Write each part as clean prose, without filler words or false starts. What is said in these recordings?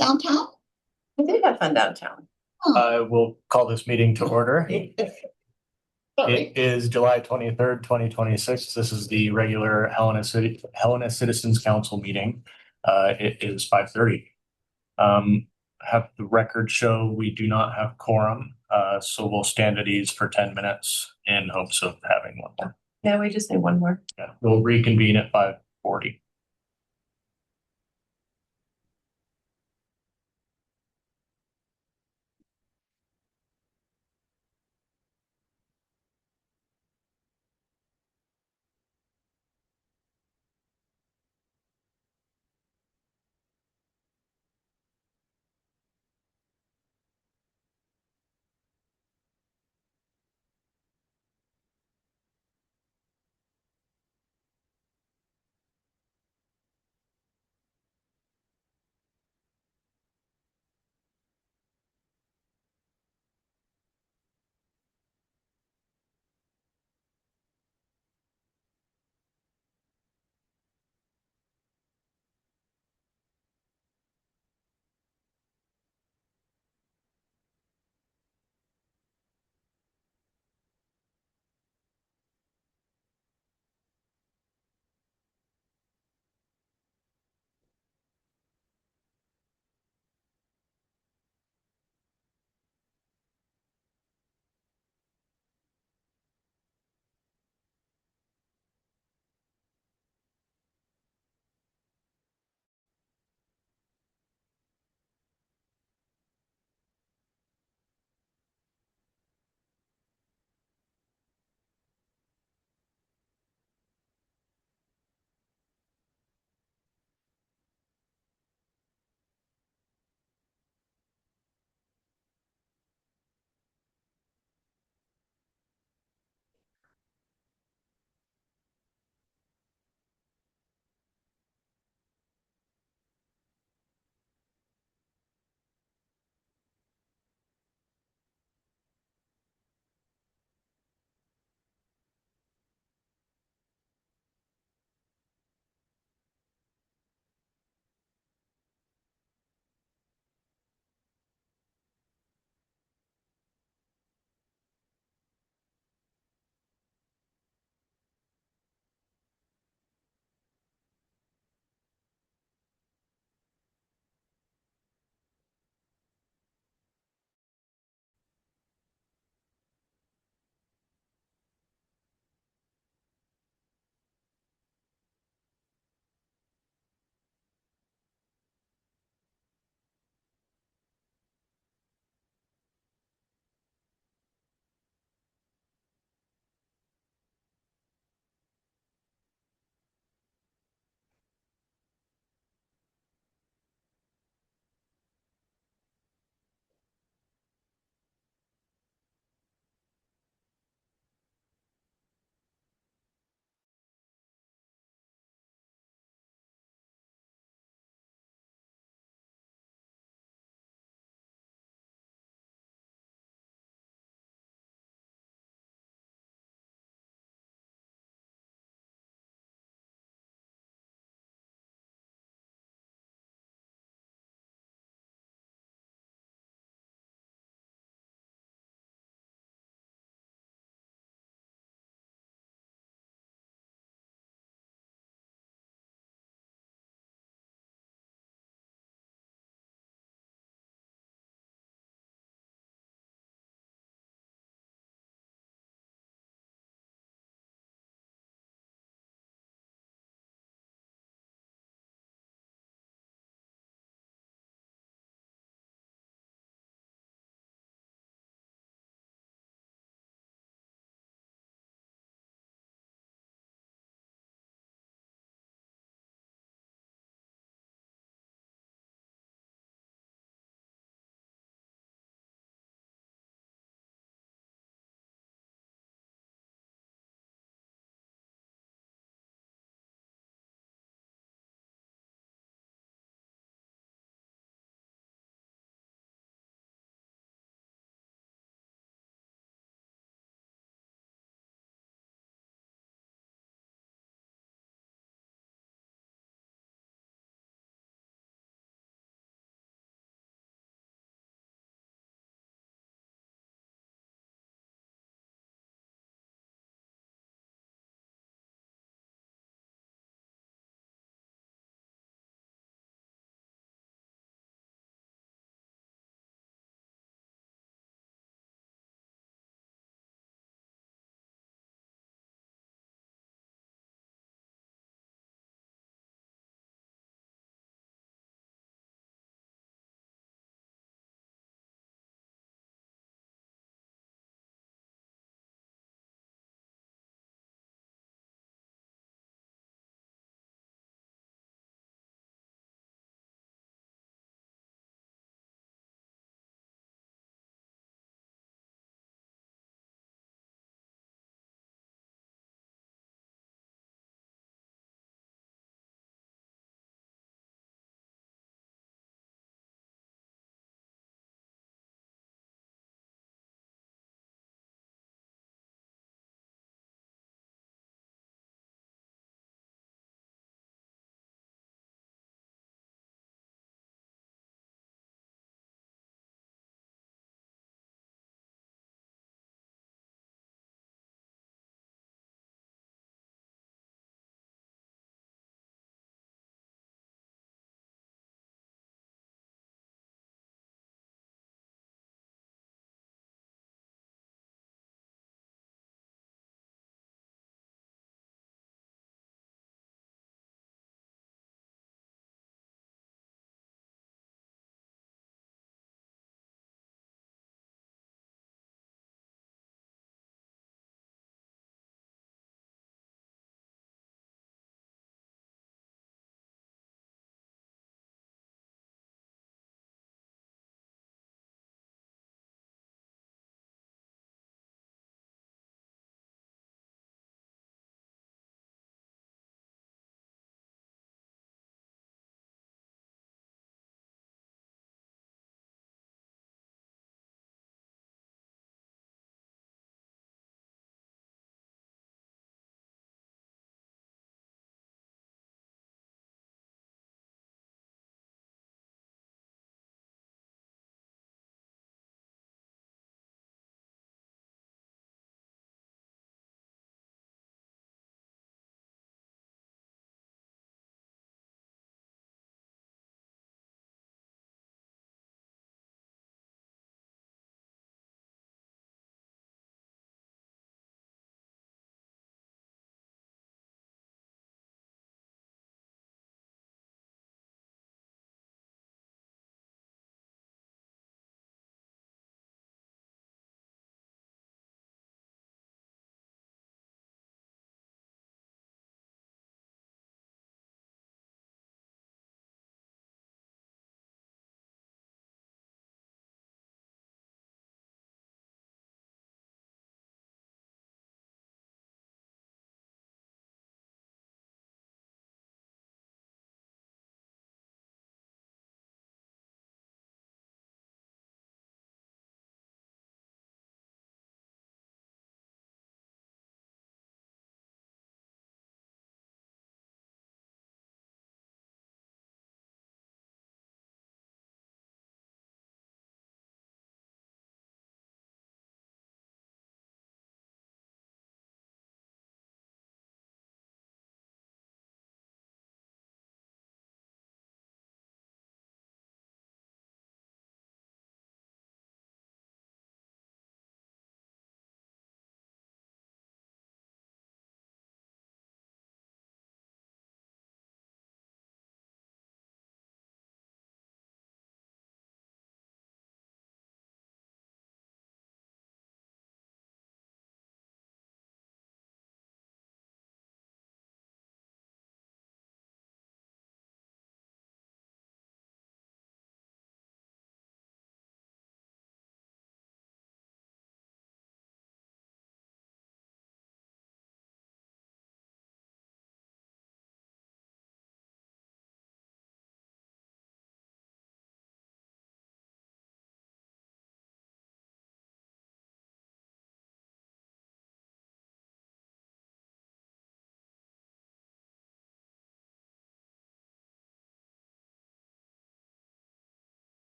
downtown? We did have fun downtown. I will call this meeting to order. Sorry. It is July 23rd, 2026. This is the regular Helena Citizens Council meeting. It is 5:30. Have the record show we do not have quorum, so we'll stand at ease for 10 minutes in hopes of having one more. Yeah, we just need one more. Yeah, we'll reconvene at 5:40.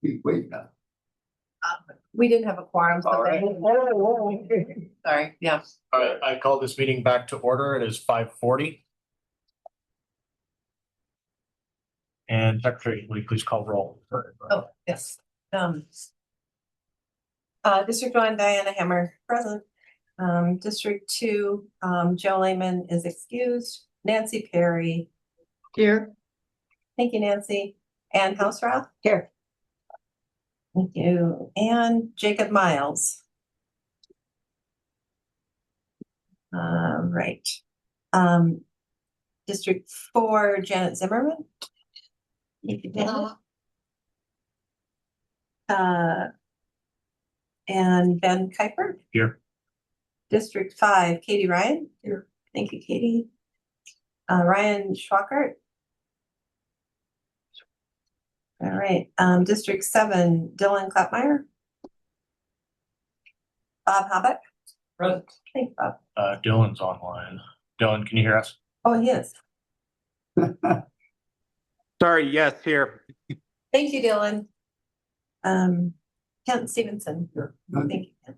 We wait now. We didn't have a quorum, so All right. sorry, yeah. All right, I call this meeting back to order. It is 5:40. And Secretary, will you please call roll? Oh, yes. District 1, Diana Hammer, present. District 2, Joe Lehman is excused. Nancy Perry. Here. Thank you, Nancy. Ann Houserath. Here. Thank you. And Jacob Miles. Right. District 4, Janet Zimmerman. Thank you, Janet. And Ben Kuiper. Here. District 5, Katie Ryan. Here. Thank you, Katie. Ryan Schwackert. All right. District 7, Dylan Klapmeyer. Bob Habak. Present. Thank you, Bob. Dylan's online. Dylan, can you hear us? Oh, he is. Sorry, yes, here. Thank you, Dylan. Kent Stevenson. Thank you, Kent.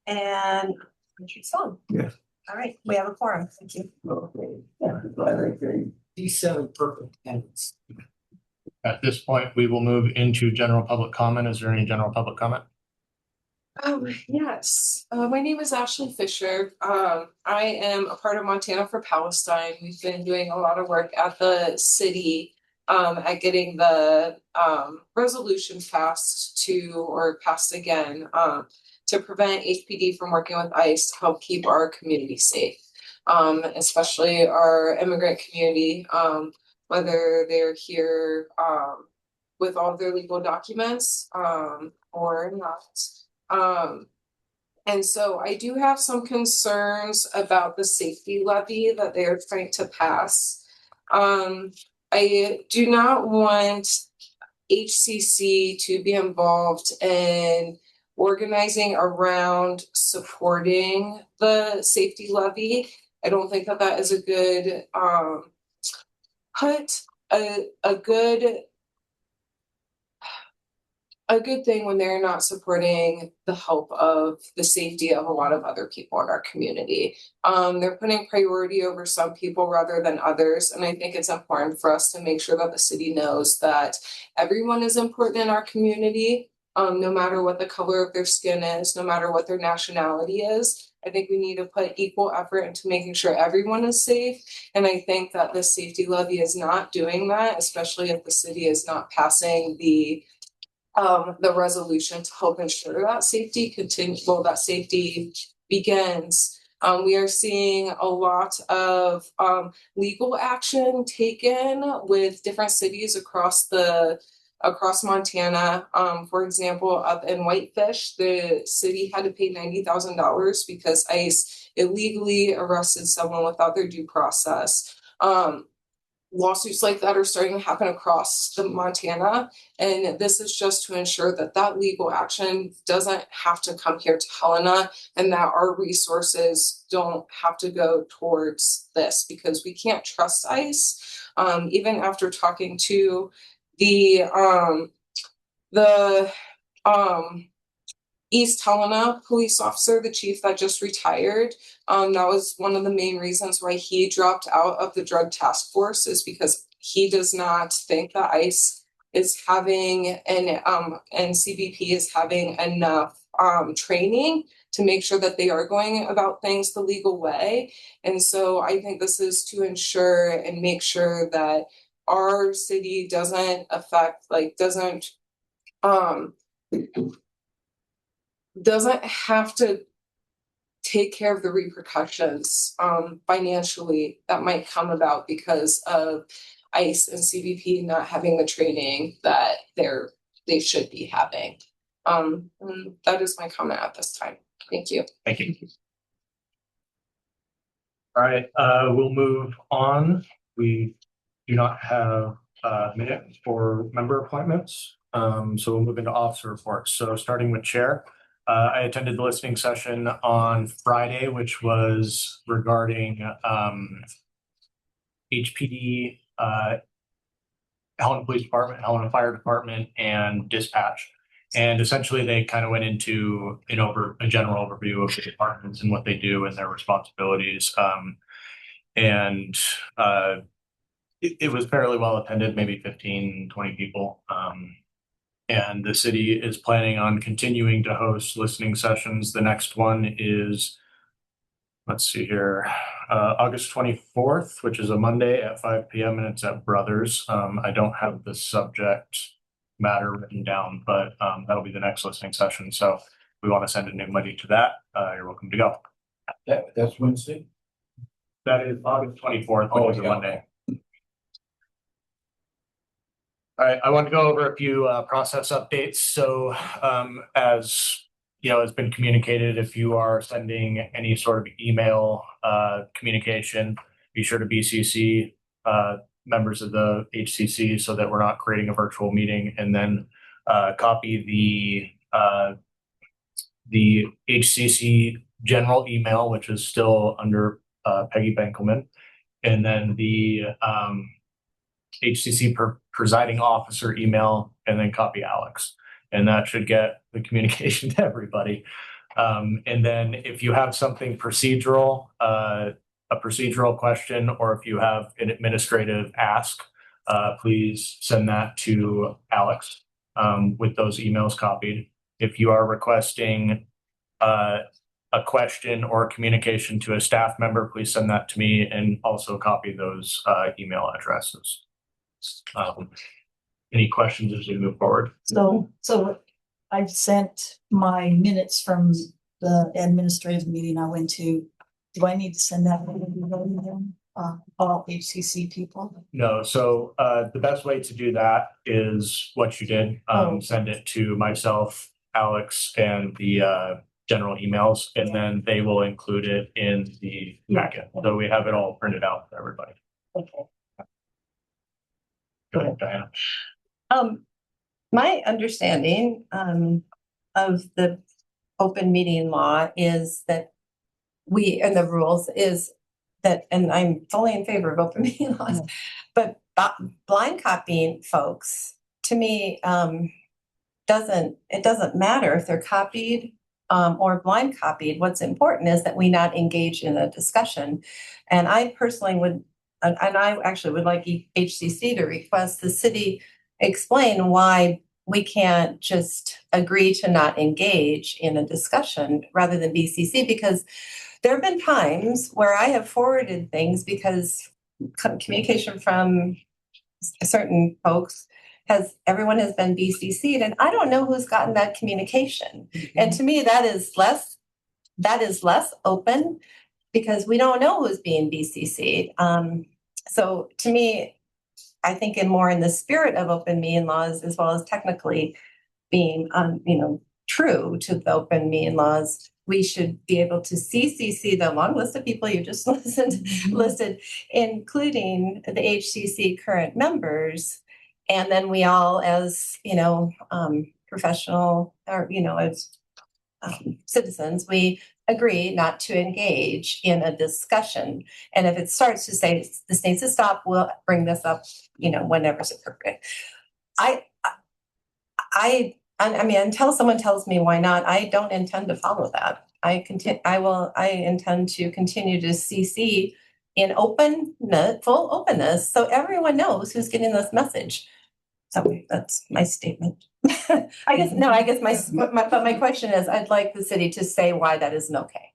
And Richard Song. Yes. All right, we have a forum. Thank you. Okay. D7 perfect attendance. At this point, we will move into general public comment. Is there any general public comment? Yes, my name is Ashley Fisher. I am a part of Montana for Palestine. We've been doing a lot of work at the city at getting the resolution passed passed again to prevent HPD from working with ICE to help keep our community safe, especially our immigrant community, whether they're here with all their legal documents or not. And so I do have some concerns about the safety levy that they're trying to pass. I do not want HCC to be involved in organizing around supporting the safety levy. I don't think that that is a good a good thing when they're not supporting the help of the safety of a lot of other people in our community. They're putting priority over some people rather than others. And I think it's important for us to make sure that the city knows that everyone is important in our community, no matter what the color of their skin is, no matter what their nationality is. I think we need to put equal effort into making sure everyone is safe. And I think that the safety levy is not doing that, especially if the city is not passing the resolution to help ensure that safety begins. We are seeing a lot of legal action taken with different cities across Montana. For example, up in Whitefish, the city had to pay $90,000 because ICE illegally arrested someone without their due process. Lawsuits like that are starting to happen across the Montana, and this is just to ensure that that legal action doesn't have to come here to Helena, and that our resources don't have to go towards this, because we can't trust ICE. Even after talking to the East Helena police officer, the chief that just retired, that was one of the main reasons why he dropped out of the drug task force, is because he does not think that ICE is having and CBP is having enough training to make sure that they are going about things the legal way. And so I think this is to ensure and make sure that our city doesn't have to take care of the repercussions financially that might come about because of ICE and CBP not having the training that they should be having. And that is my comment at this time. Thank you. Thank you. All right, we'll move on. We do not have minutes for member appointments. So we'll move into officer reports. So starting with chair, I attended the listening session on Friday, which was regarding HPD Helena Police Department, Helena Fire Department, and dispatch. And essentially, they kind of went into a general overview of the departments and what they do and their responsibilities. And it was fairly well attended, maybe 15, 20 people. And the city is planning on continuing to host listening sessions. The next one is, let's see here, August 24th, which is a Monday at 5 p.m. and it's at Brothers. I don't have the subject matter written down, but that'll be the next listening session. So if we want to send anybody to that, you're welcome to go. That's Wednesday? That is August 24th, which is a Monday. All right, I want to go over a few process updates. So as has been communicated, if you are sending any sort of email communication, be sure to BCC members of the HCC so that we're not creating a virtual meeting, and then copy the HCC general email, which is still under Peggy Benkelman, and then the HCC presiding officer email, and then copy Alex. And that should get the communication to everybody. And then if you have something procedural, a procedural question, or if you have an administrative ask, please send that to Alex with those emails copied. If you are requesting a question or communication to a staff member, please send that to me and also copy those email addresses. Any questions as we move forward? So I've sent my minutes from the administrative meeting I went to. Do I need to send that to everybody then? All HCC people? No. So the best way to do that is what you did. Send it to myself, Alex, and the general emails, and then they will include it in the packet. So we have it all printed out for everybody. Okay. Go ahead, Diana. My understanding of the open meeting law is that and the rules is that, and I'm fully in favor of open meeting laws, but blind copying folks, to me, it doesn't matter if they're copied or blind copied. What's important is that we not engage in a discussion. And I personally would, and I actually would like HCC to request the city explain why we can't just agree to not engage in a discussion rather than BCC, because there have been times where I have forwarded things because communication from certain folks everyone has been BCC'd, and I don't know who's gotten that communication. Mm-hmm. And to me, that is less open because we don't know who's being BCC'd. So to me, I think in the spirit of open meeting laws, as well as technically being, true to the open meeting laws, we should be able to CCC the long list of people you just listed, including the HCC current members. And then we all, as, professional or, as citizens, we agree not to engage in a discussion. And if it starts to say this needs to stop, we'll bring this up, whenever it's appropriate. I mean, until someone tells me why not, I don't intend to follow that. I intend to continue to CC in full openness, so everyone knows who's getting this message. So that's my statement. I guess my question is, I'd like the city to say why that isn't okay.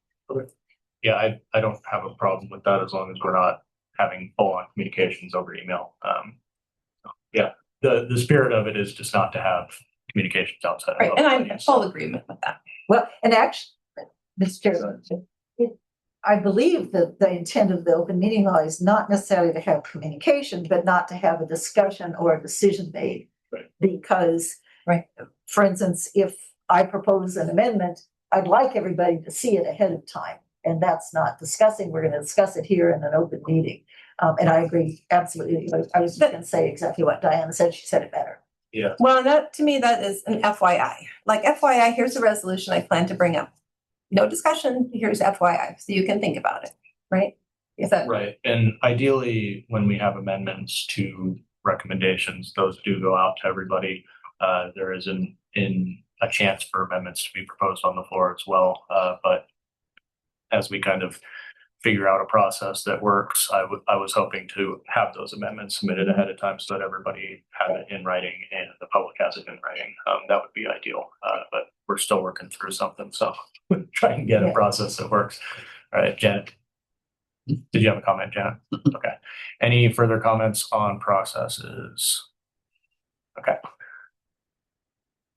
Yeah, I don't have a problem with that as long as we're not having full-on communications over email. Yeah, the spirit of it is just not to have communications outside. Right, and I'm in full agreement with that. Well, and actually, Mr. Chairman, I believe that the intent of the open meeting law is not necessarily to have communication, but not to have a discussion or a decision made. Right. Because, for instance, if I propose an amendment, I'd like everybody to see it ahead of time. And that's not discussing. We're going to discuss it here in an open meeting. And I agree absolutely. I was just going to say exactly what Diana said. She said it better. Yeah. Well, to me, that is an FYI. Like FYI, here's a resolution I plan to bring up. No discussion. Here's FYI, so you can think about it. Right? Is that right? And ideally, when we have amendments to recommendations, those do go out to everybody. There is in a chance for amendments to be proposed on the floor as well. But as we kind of figure out a process that works, I was hoping to have those amendments submitted ahead of time so that everybody had it in writing and the public has it in writing. That would be ideal. But we're still working through something, so try and get a Yeah. process that works. All right, Janet. Did you have a comment, Janet? Okay. Any further comments on processes? Okay.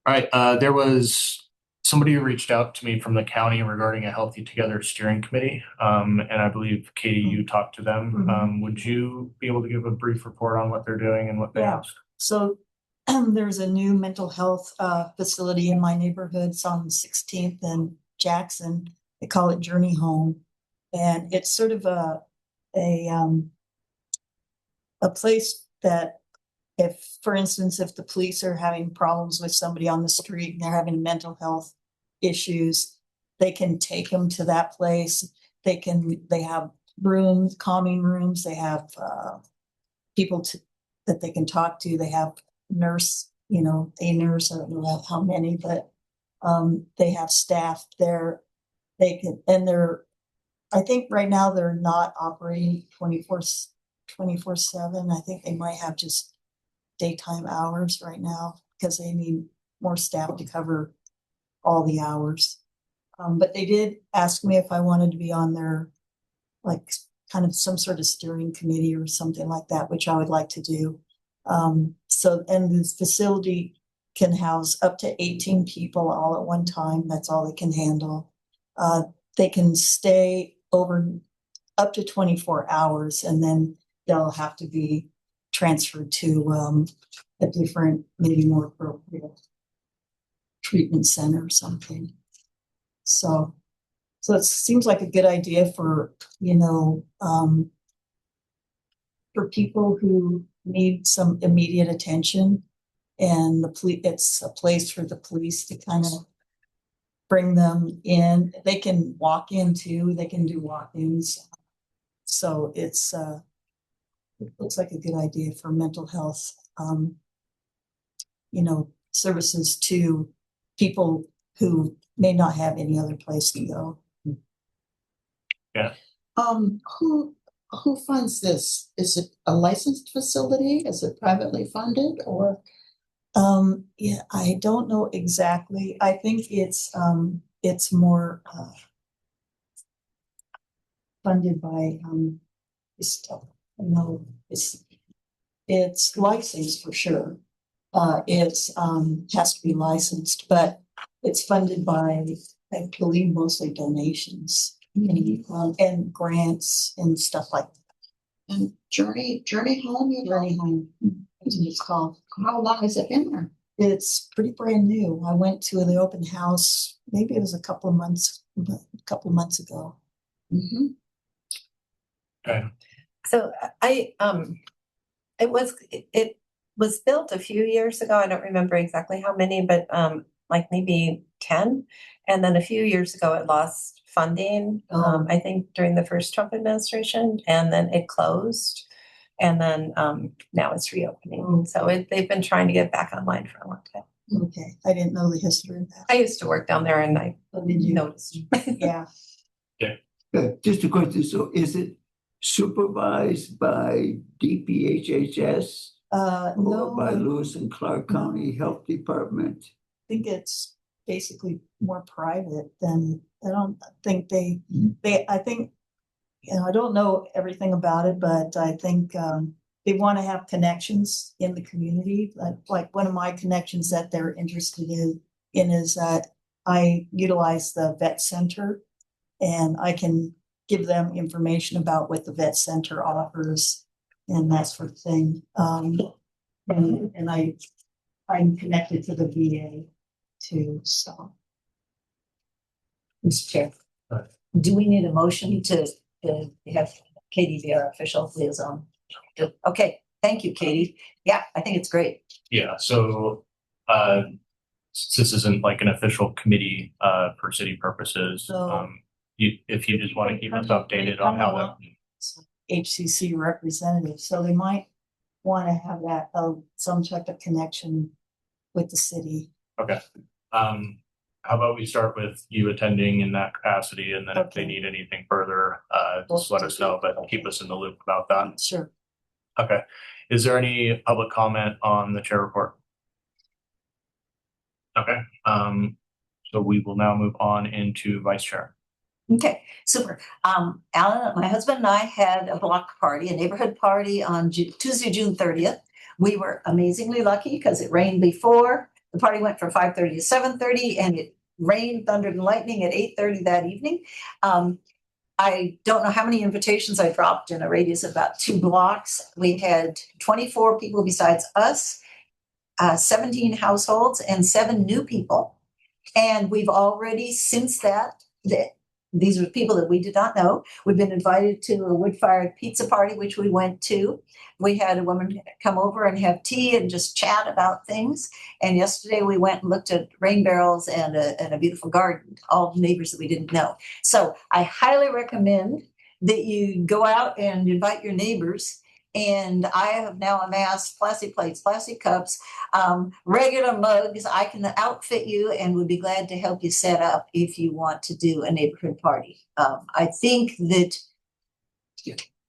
All right, there was somebody who reached out to me from the county regarding a Healthy Together steering committee. And I believe, Katie, you talked to them. Would you be able to give a brief report on what they're doing and what they Yeah. asked? So there's a new mental health facility in my neighborhood. It's on 16th and Jackson. They call it Journey Home. And it's sort of a place that if, for instance, if the police are having problems with somebody on the street and they're having mental health issues, they can take them to that place. They have rooms, calming rooms. They have people that they can talk to. They have nurse, a nurse, I don't know how many, but they have staff there. I think right now they're not operating 24/7. I think they might have just daytime hours right now because they need more staff to cover all the hours. But they did ask me if I wanted to be on their, like, kind of some sort of steering committee or something like that, which I would like to do. And this facility can house up to 18 people all at one time. That's all they can handle. They can stay over up to 24 hours and then they'll have to be transferred to a different, maybe more appropriate treatment center or something. So it seems like a good idea for, for people who need some immediate attention. And it's a place for the police to kind of bring them in. They can walk in too. They can do walk-ins. So it looks like a good idea for mental health, services to people who may not have any other place to go. Yeah. Who funds this? Is it a licensed facility? Is it privately funded or? Yeah, I don't know exactly. I think it's more funded by it's licensed for sure. It's has to be licensed, but it's funded by, I believe, mostly donations and grants and stuff like that. And Journey Home, Journey Home, that's what it's called. how long has it been there? It's pretty brand new. I went to the open house, maybe it was a couple of months ago. Mm-hmm. Okay. So it was built a few years ago. I don't remember exactly how many, but like maybe 10. And then a few years ago, it lost funding, I think during the first Trump administration, and then it closed. And then now it's reopening. So they've been trying to get back online for a long time. Okay, I didn't know the history of that. I used to work down there and I Did you? noticed. Yeah. Just a question, so is it supervised by DPHHS or No, by I Lewis and Clark County Health Department? think it's basically more private than, I don't think I think, I don't know everything about it, but I think they want to have connections in the community. Like one of my connections that they're interested in is that I utilize the vet center and I can give them information about what the vet center offers and that sort of thing. And I'm connected to the VA too, so. Mr. Chair, Right. do we need a motion to have Katie be our official liaison? Okay, thank you, Katie. Yeah, I think it's great. Yeah, so since this isn't like an official committee for city purposes, So- if you just want to keep us updated on how that. HCC representative, so they might want to have that, some type of connection with the city. Okay. How about we start with you attending in that capacity, and then if they Okay. need anything further, just let us know, but keep us in the loop about that. Sure. Okay. Is there any public comment on the chair report? Okay. So we will now move on into vice chair. Okay, super. Alan, my husband and I had a block party, a neighborhood party on Tuesday, June 30th. We were amazingly lucky because it rained before. The party went from 5:30 to 7:30, and it rained, thundered, and lightning at 8:30 that evening. I don't know how many invitations I dropped in a radius of about 2 blocks. We had 24 people besides us, 17 households, and 7 new people. And we've already, since that, these were people that we did not know. We've been invited to a wood-fired pizza party, which we went to. We had a woman come over and have tea and just chat about things. And yesterday we went and looked at rain barrels and a beautiful garden, all neighbors that we didn't know. So I highly recommend that you go out and invite your neighbors. And I have now amassed plastic plates, plastic cups, regular mugs. I can outfit you and would be glad to help you set up if you want to do a neighborhood party. I think that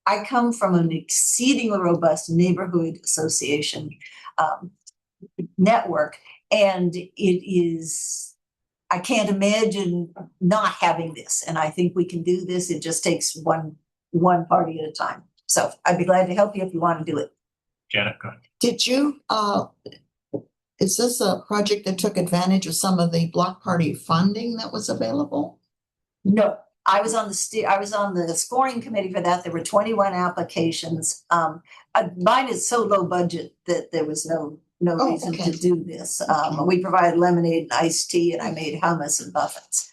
I come from an exceedingly robust neighborhood association network, and it is, I can't imagine not having this. And I think we can do this. It just takes one party at a time. So I'd be glad to help you if you want to do it. Janet, go ahead. Did you, is this a project that took advantage of some of the block party funding that was available? No, I was on the scoring committee for that. There were 21 applications. Mine is so low budget that there was no reason okay. to do this. We provided lemonade and iced tea, and I made hummus and muffins.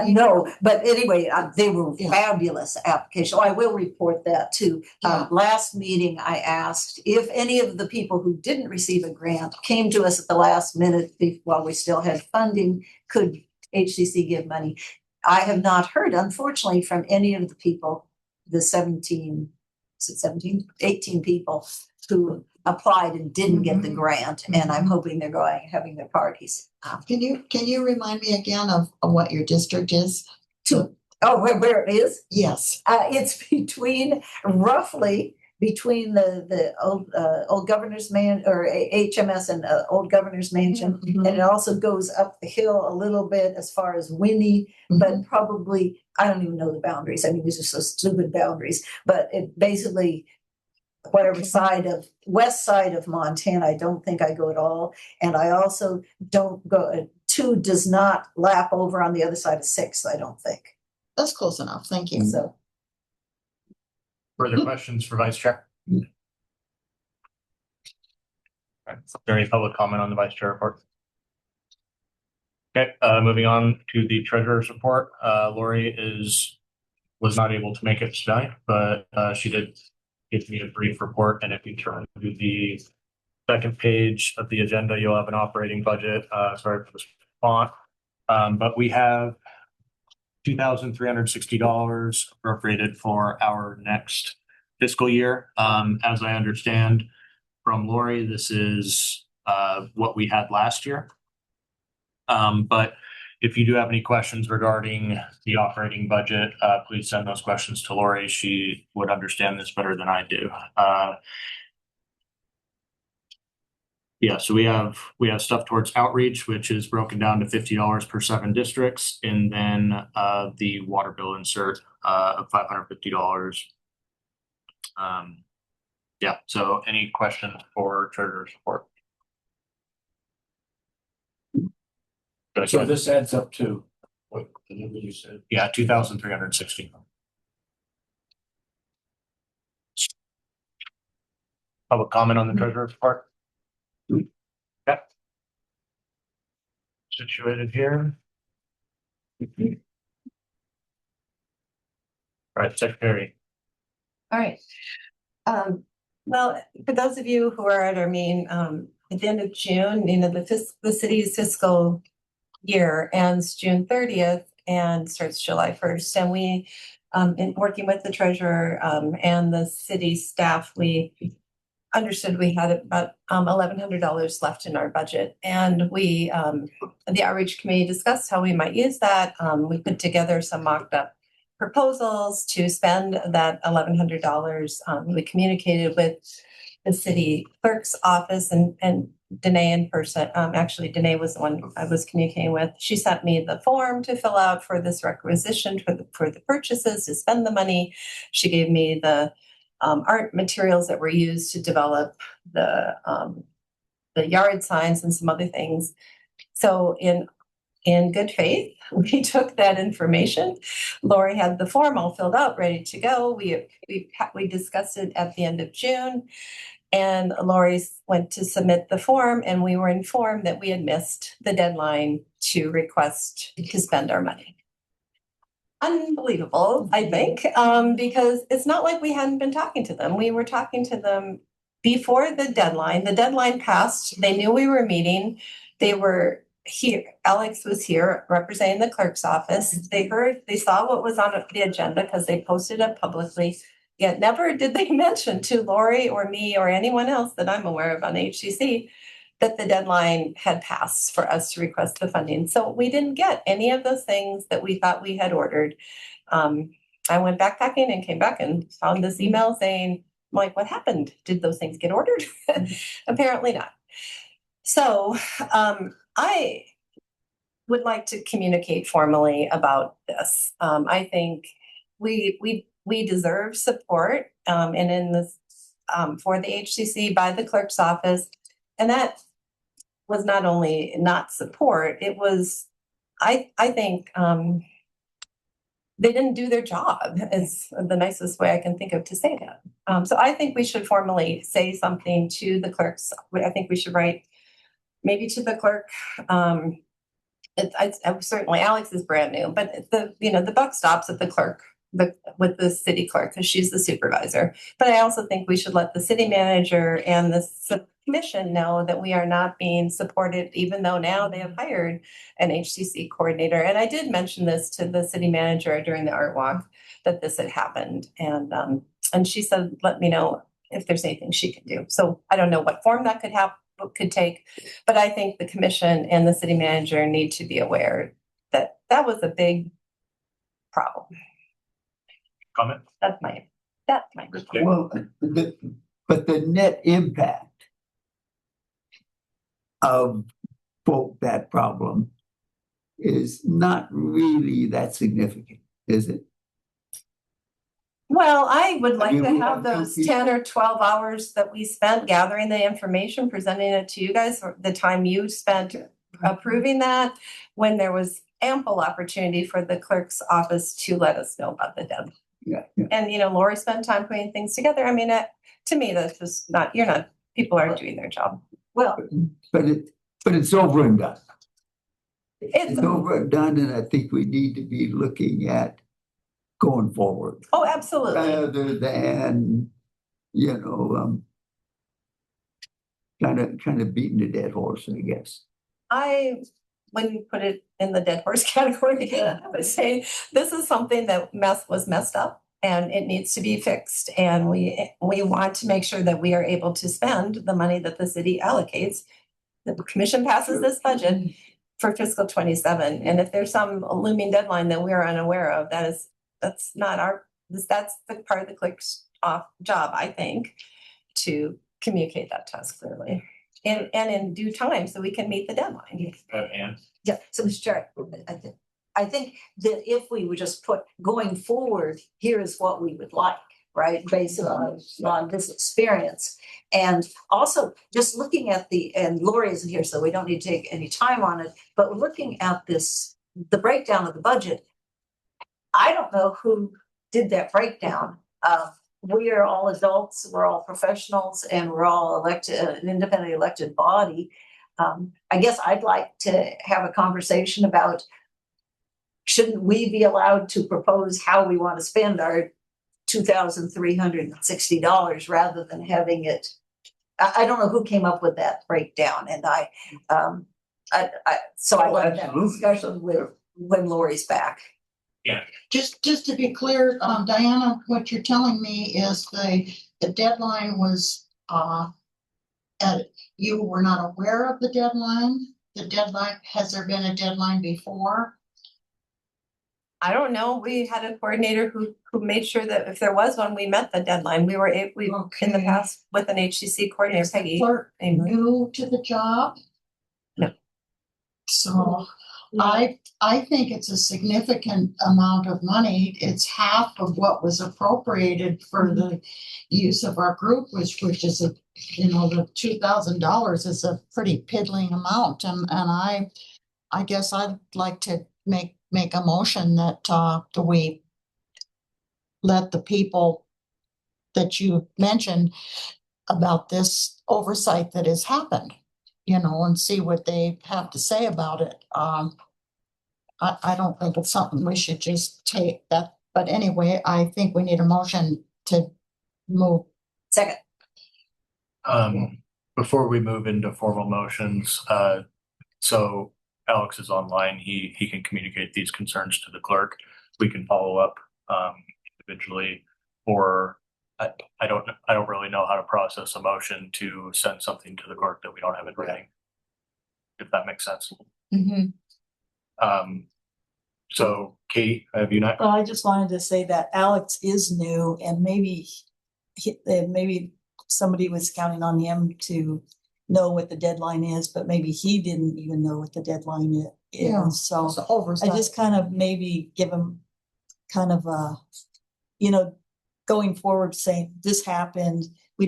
No, but anyway, they were fabulous applications. Oh, I will report that too. Last meeting, I asked if any of the people who didn't receive a grant came to us at the last minute while we still had funding, could HCC give money? I have not heard, unfortunately, from any of the people, the 18 people who applied and didn't get the grant, and I'm hoping they're having their parties. Can you remind me again of what your district is? Where it is? Yes. It's roughly between the old governor's man or HMS and old governor's mansion, and it also goes up the hill a little bit as far as Winnie, but probably I don't even know the boundaries. I mean, these are so stupid boundaries, but it basically whatever west side of Montana. I don't think I go at all, and I also don't go. 2 does not lap over on the other side of 6. I don't think. That's close enough. Thank you. So. Further questions for vice chair? All right. Is there any public comment on the vice chair report? Okay, moving on to the treasurer's report. Lori was not able to make it tonight, but she did give me a brief report. And if you turn to the second page of the agenda, you'll have an operating budget. Sorry for the font, but we have $2,360 appropriated for our next fiscal year. As I understand from Lori, this is what we had last year. But if you do have any questions regarding the operating budget, please send those questions to Lori. She would understand this better than I do. So we have stuff towards outreach, which is broken down to $50 per 7 districts, and then the water bill insert of $550. So any questions for treasurer's report? So this adds up to what the number you said? Yeah, 2,360. Public comment on the treasurer's report? Okay. Situated here. All right, Secretary. All right. Well, for those of you who are at our meeting, at the end of June, the city's fiscal year ends June 30th and starts July 1st. And we in working with the treasurer, and the city staff, we understood we had about $1,100 left in our budget. And we, the outreach committee discussed how we might use that. We put together some mocked up proposals to spend that $1,100. We communicated with the city clerk's office and Danae in person. Actually, Danae was the one I was communicating with. She sent me the form to fill out for this requisition for the purchases to spend the money. She gave me the art materials that were used to develop the yard signs and some other things. So in good faith, we took that information. Lori had the form all filled out, ready to go. We discussed it at the end of June, and Lori went to submit the form, and we were informed that we had missed the deadline to request to spend our money. Unbelievable, I think, because it's not like we hadn't been talking to them. We were talking to them before the deadline. The deadline passed. They knew we were meeting. They were here. Alex was here representing the clerk's office. They saw what was on the agenda because they posted it publicly. Yet never did they mention to Lori or me or anyone else that I'm aware of on HCC that the deadline had passed for us to request the funding. So we didn't get any of those things that we thought we had ordered. I went backpacking and came back and found this email saying, like, what happened? Did those things get ordered? Apparently not. So I would like to communicate formally about this. I think we deserve support, and in this for the HCC by the clerk's office, and that was not only not support, it was I think they didn't do their job is the nicest way I can think of to say that. So I think we should formally say something to the clerks. I think we should write maybe to the clerk. Certainly Alex is brand new, but the buck stops at the clerk, with the city clerk, because she's the supervisor. But I also think we should let the city manager and the commission know that we are not being supported, even though now they have hired an HCC coordinator. And I did mention this to the city manager during the art walk, that this had happened. And she said, let me know if there's anything she can do. So I don't know what form that could take, but I think the commission and the city manager need to be aware that that was a big problem. Comment? That's my report. Well, but the net impact of that problem is not really that significant, is it? Well, I would like mean, to we have have those two people- 10 or 12 hours that we spent gathering the information, presenting it to you guys, or the time you spent approving that, when there was ample opportunity for the clerk's office to let us know about the deadline. Yeah. And, Lori spent time putting things together. I mean, to me, that's just people aren't doing their job. Well, But it's over and done. It's, It's over and done, and I think we need to be looking at going forward oh, absolutely. rather than, kind of beating a dead horse, I guess. I wouldn't put it in the dead horse category. I would say this is something that was messed up and it needs to be fixed. And we want to make sure that we are able to spend the money that the city allocates. The commission passes this budget for fiscal 27. And if there's some looming deadline that we are unaware of, that's the part of the clerk's job, I think, to communicate that to us clearly. And in due time, so we can meet the deadline. And yeah, so Mr. Chair, I think that if we would just put going forward, here is what we would like, right? Based on this experience. And also just looking at and Lori isn't here, so we don't need to take any time on it, but looking at the breakdown of the budget, I don't know who did that breakdown. We are all adults, we're all professionals, and we're all an independently elected body. I guess I'd like to have a conversation about, shouldn't we be allowed to propose how we want to spend our $2,360 rather than having it? I don't know who came up with that breakdown, and so I love that discussion when Lori's back. Just to be clear, Diana, what you're telling me is the deadline was, you were not aware of the deadline? The deadline, has there been a deadline before? I don't know. We had a coordinator who made sure that if there was one, we met the deadline. We were able, in the Okay. past with an HCC coordinator, Is the Peggy. clerk Amory. new to the job? No. So I think it's a significant amount of money. It's half of what was appropriated for the use of our group, which is the $2,000 is a pretty piddling amount. And I guess I'd like to make a motion that we let the people that you mentioned about this oversight that has happened, and see what they have to say about it. I don't think it's something we should just take that, but anyway, I think we need a motion to move. Second. Before we move into formal motions, so Alex is online. He can communicate these concerns to the clerk. We can follow up individually, or I don't really know how to process a motion to send something to the clerk that we don't have in writing. If that makes sense. Mhm. So Katie, have you not? Well, I just wanted to say that Alex is new and maybe somebody was counting on him to know what the deadline is, but maybe he didn't even know what the deadline is. Yeah, So it's oversight. I just kind of maybe give him kind of a, going forward saying this happened. We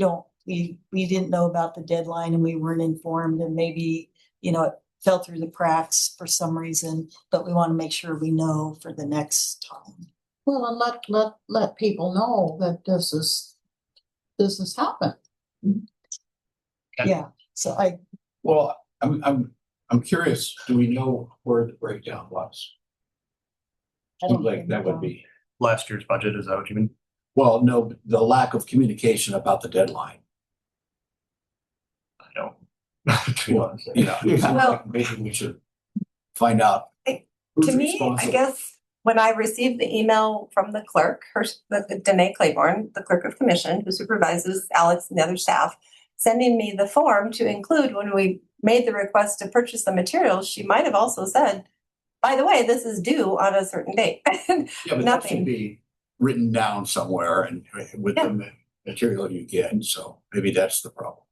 didn't know about the deadline and we weren't informed, and maybe, it fell through the cracks for some reason, but we want to make sure we know for the next time. Well, and let people know that this has happened. Okay. Yeah. So Well, I'm curious, do we know where the breakdown was? I Seems don't like think that would be, Last year's budget, is that what you mean? well, no, the lack of communication about the deadline. I don't. To be Well, honest. yeah, it seems Well- like maybe we should find out. who's To me, I responsible. guess when I received the email from the clerk, Danae Claiborne, the clerk of commission, who supervises Alex and the other staff, sending me the form to include when we made the request to purchase the materials, she might have also said, by the way, this is due on a certain date. Yeah, but that Nothing. should be written down somewhere and with Yeah. the material you get, so maybe that's the problem.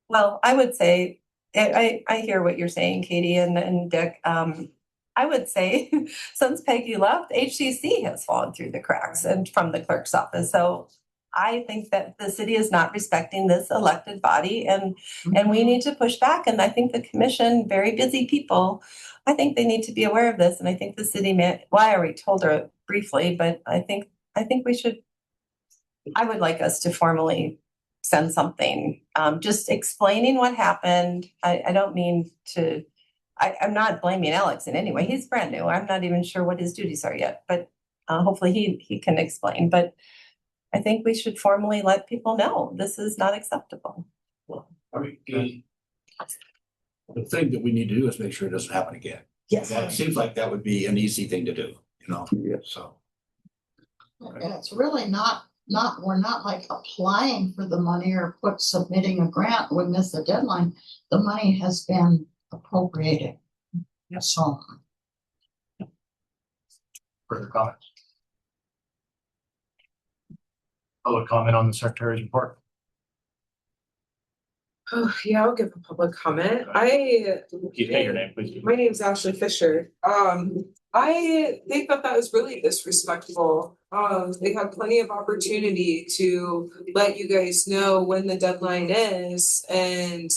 Well, I would say, I hear what you're saying, Katie and Dick. I would say since Peggy left, HCC has fallen through the cracks and from the clerk's office. So I think that the city is not respecting this elected body, and we need to push back. And I think the commission, very busy people, I think they need to be aware of this. And I think the city I already told her briefly, but I think we should, I would like us to formally send something, just explaining what happened. I don't mean to, I'm not blaming Alex in any way. He's brand new. I'm not even sure what his duties are yet, but hopefully he can explain. But I think we should formally let people know this is not acceptable. I mean, the thing that we need to do is make sure it doesn't happen again. yes. That seems like that would be an easy thing to do, Yeah. so. And it's really we're not like applying for the money or submitting a grant. We missed the deadline. The money has been appropriated. So. Further comments? Public comment on the secretary's report. Oh, yeah, I'll give a public comment. Can you say your name, please? My name's Ashley Fisher. I think that was really disrespectful. They had plenty of opportunity to let you guys know when the deadline is and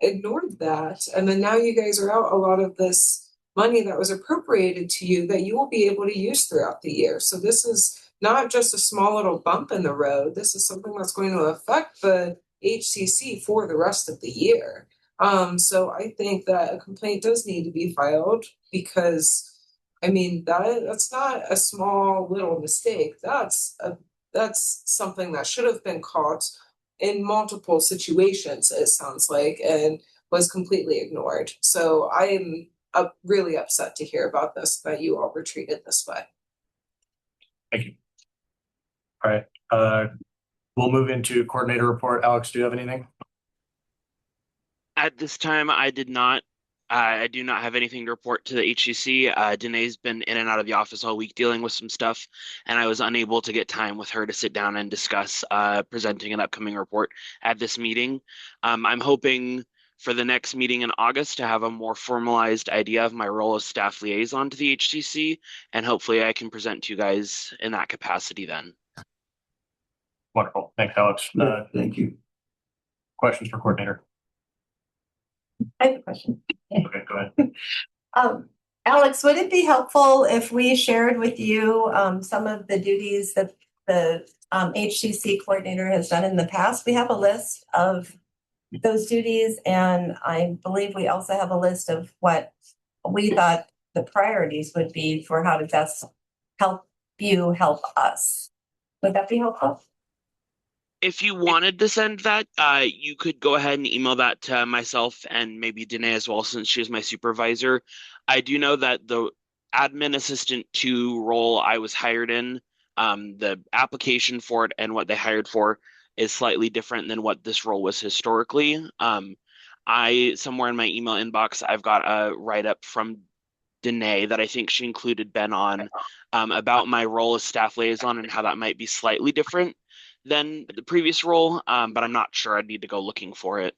ignored that. And then now you guys are out a lot of this money that was appropriated to you that you will be able to use throughout the year. So this is not just a small little bump in the road. This is something that's going to affect the HCC for the rest of the year. So I think that a complaint does need to be filed because, I mean, that's not a small little mistake. That's something that should have been caught in multiple situations, it sounds like, and was completely ignored. So I'm really upset to hear about this, that you all were treated this way. Thank you. All right, we'll move into coordinator report. Alex, do you have anything? At this time, I did not. I do not have anything to report to the HCC. Danae's been in and out of the office all week dealing with some stuff, and I was unable to get time with her to sit down and discuss presenting an upcoming report at this meeting. I'm hoping for the next meeting in August to have a more formalized idea of my role as staff liaison to the HCC, and hopefully I can present to you guys in that capacity then. Wonderful. Thanks, Alex. Thank you. Questions for coordinator? I have a question. Okay, go ahead. Alex, would it be helpful if we shared with you some of the duties that the HCC coordinator has done in the past? We have a list of those duties, and I believe we also have a list of what we thought the priorities would be for how to best help you help us. Would that be helpful? If you wanted to send that, you could go ahead and email that to myself and maybe Danae as well, since she's my supervisor. I do know that the admin assistant 2 role I was hired in, the application for it and what they hired for is slightly different than what this role was historically. Somewhere in my email inbox, I've got a write-up from Danae that I think she included Ben on about my role as staff liaison and how that might be slightly different than the previous role, but I'm not sure. I'd need to go looking for it.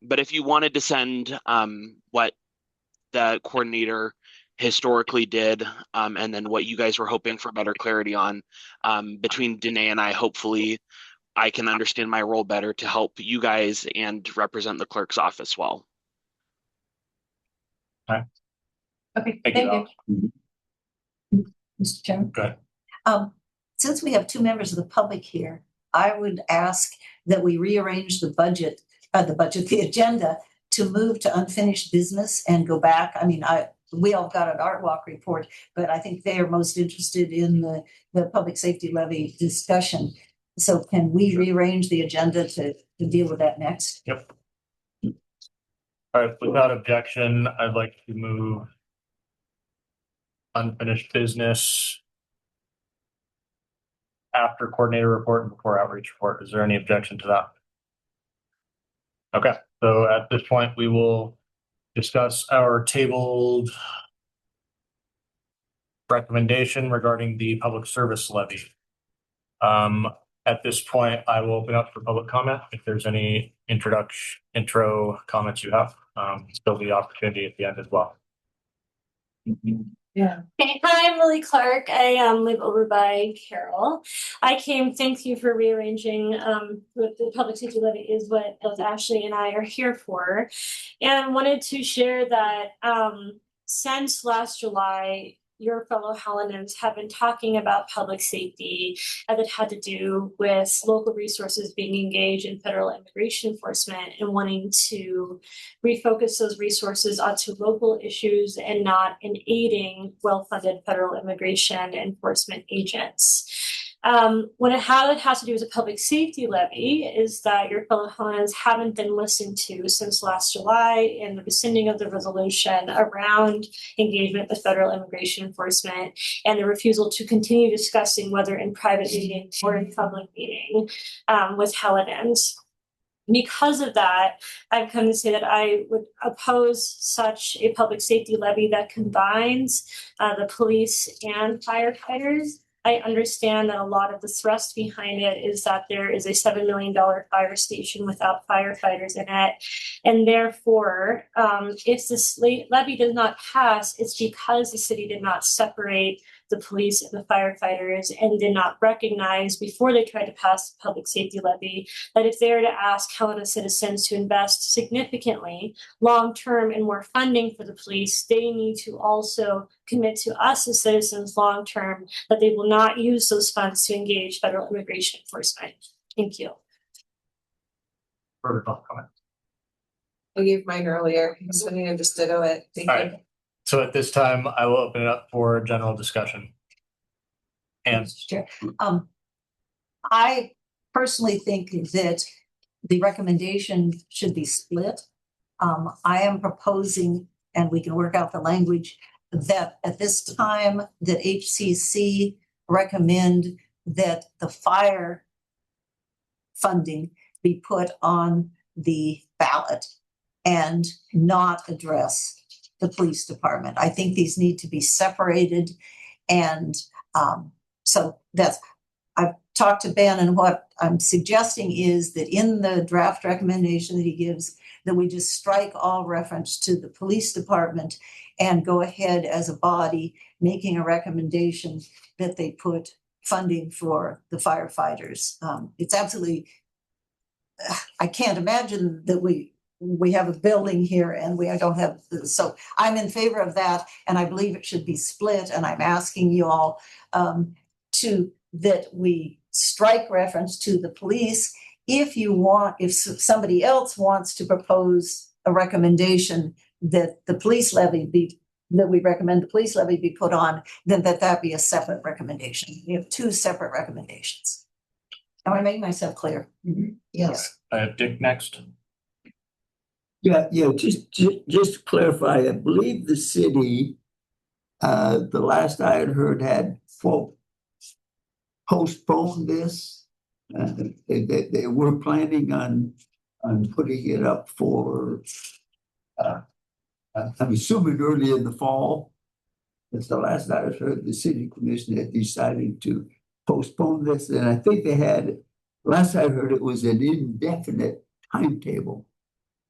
But if you wanted to send what the coordinator historically did, and then what you guys were hoping for better clarity on, between Danae and I, hopefully I can understand my role better to help you guys and represent the clerk's office well. Okay. Okay, Thank thank you. Mr. Chairman? Go ahead. Since we have 2 members of the public here, I would ask that we rearrange the agenda to move to unfinished business and go back. I mean, we all got an art walk report, but I think they are most interested in the public safety levy discussion. So can we rearrange the agenda to deal with that next? Yep. All right, without objection, I'd like to move unfinished business after coordinator report and before outreach report. Is there any objection to that? Okay, so at this point, we will discuss our tabled recommendation regarding the public service levy. At this point, I will open up for public comment. If there's any intro comments you have, still the opportunity at the end as well. Yeah. Hey, hi, I'm Lily Clark. I live over by Carroll. I came, thank you for rearranging with the public safety levy is what both Ashley and I are here for. And wanted to share that since last July, your fellow Helenans have been talking about public safety that had to do with local resources being engaged in federal immigration enforcement and wanting to refocus those resources onto local issues and not in aiding well-funded federal immigration enforcement agents. How it has to do with a public safety levy is that your fellow Helenans haven't been listened to since last July in the rescinding of the resolution around engagement with federal immigration enforcement and the refusal to continue discussing whether in private meeting or in public meeting with Helenans. Because of that, I've come to say that I would oppose such a public safety levy that combines the police and firefighters. I understand that a lot of the thrust behind it is that there is a $7 million fire station without firefighters in it. And therefore, if this levy does not pass, it's because the city did not separate the police and the firefighters and did not recognize before they tried to pass the public safety levy that if they were to ask Helena citizens to invest significantly long-term and more funding for the police, they need to also commit to us as citizens long-term that they will not use those funds to engage federal immigration enforcement. Thank you. Further comment. I gave mine earlier, so I need to just ditto it. Thank you. All right. So at this time, I will open it up for general discussion. And Mr. Chair. I personally think that the recommendation should be split. I am proposing and we can work out the language that at this time that HCC recommend that the fire funding be put on the ballot and not address the police department. I think these need to be separated. And so I've talked to Ben, and what I'm suggesting is that in the draft recommendation that he gives, that we just strike all reference to the police department and go ahead as a body making a recommendation that they put funding for the firefighters. It's absolutely, I can't imagine that we have a building here and I don't have, so I'm in favor of that, and I believe it should be split, and I'm asking you all that we strike reference to the police. If somebody else wants to propose a recommendation that the police levy that we recommend the police levy be put on, then that be a separate recommendation. We have two separate recommendations. Am I making myself clear? Yes. Dick next. Yeah, just to clarify, I believe the city, the last I had heard, had postponed this. They were planning on putting it up for, I'm assuming early in the fall. That's the last I heard. The city commission had decided to postpone this, and I think they had, last I heard, it was an indefinite timetable.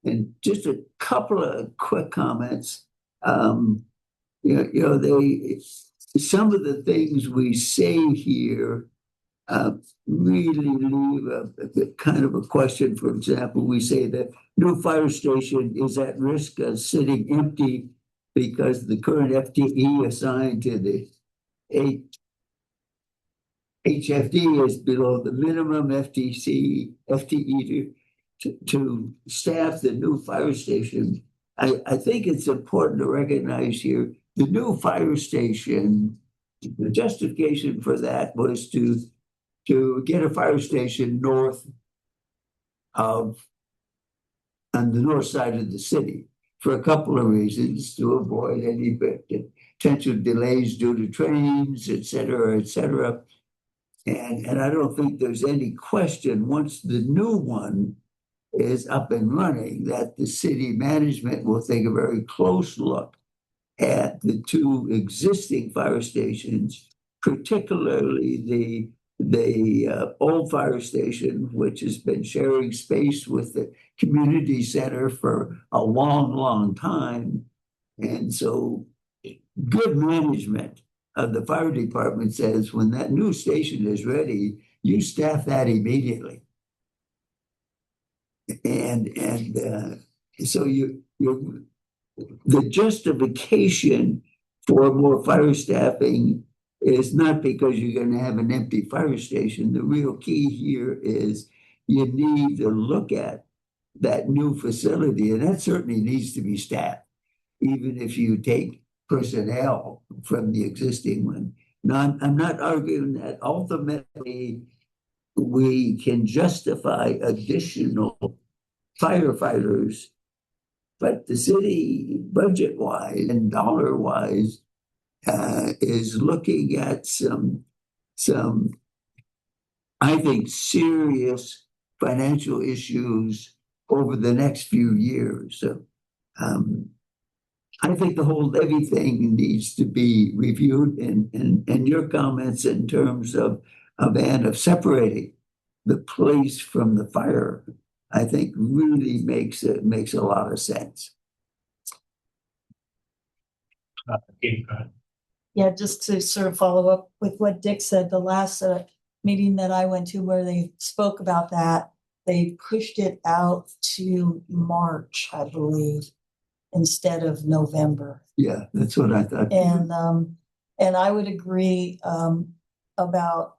And just a couple of quick comments. Some of the things we say here really leave a kind of a question. For example, we say that no fire station is at risk of sitting empty because the current FTE assigned to the HFD is below the minimum FTE to staff the new fire station. I think it's important to recognize here the new fire station, the justification for that was to get a fire station on the north side of the city for a couple of reasons, to avoid any potential delays due to trains, et cetera, et cetera. And I don't think there's any question once the new one is up and running that the city management will take a very close look at the two existing fire stations, particularly the old fire station, which has been sharing space with the community center for a long, long time. And so good management of the fire department says when that new station is ready, you staff that immediately. And so the justification for more fire staffing is not because you're going to have an empty fire station. The real key here is you need to look at that new facility, and that certainly needs to be staffed, even if you take personnel from the existing one. Now, I'm not arguing that ultimately we can justify additional firefighters, but the city budget-wise and dollar-wise is looking at some, I think, serious financial issues over the next few years. So, I think the whole levy thing needs to be reviewed, and your comments in terms of separating the police from the fire, I think really makes a lot of sense. Yeah, just to sort of follow up with what Dick said, the last meeting that I went to where they spoke about that, they pushed it out to March, I believe, instead of November. Yeah, that's what I thought. And I would agree about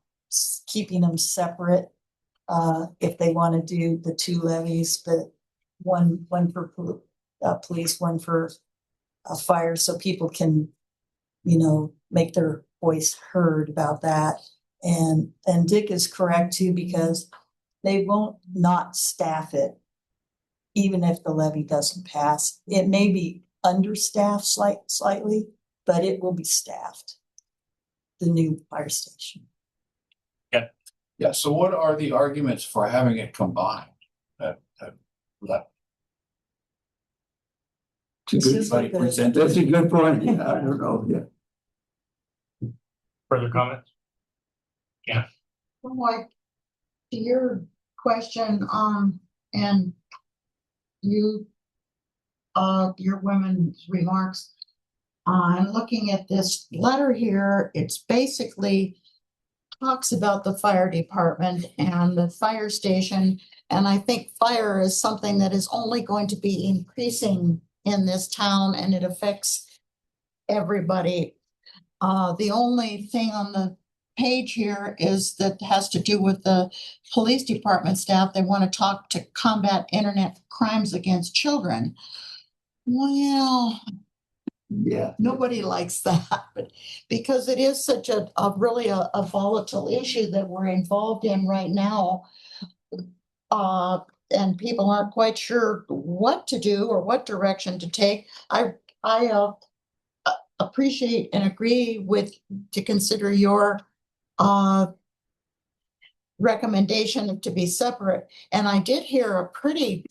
keeping them separate if they want to do the two levies, but one for police, one for fire, so people can, make their voice heard about that. And Dick is correct too, because they won't not staff it even if the levy doesn't pass. It may be understaffed slightly, but it will be staffed. The new fire station. Yeah, so what are the arguments for having it combined? That It's a good- Just like present That's a good point. Yeah, I don't know, yeah. Further comments? Like, to your question, and you, your women's remarks, I'm looking at this letter here, it's basically talks about the fire department and the fire station. And I think fire is something that is only going to be increasing in this town, and it affects everybody. The only thing on the page here is that has to do with the police department staff. They want to talk to combat internet crimes against children. Well, Yeah. nobody likes that, but because it is such a really a volatile issue that we're involved in right now. And people aren't quite sure what to do or what direction to take. I appreciate and agree with to consider your recommendation to be separate. And I did hear a pretty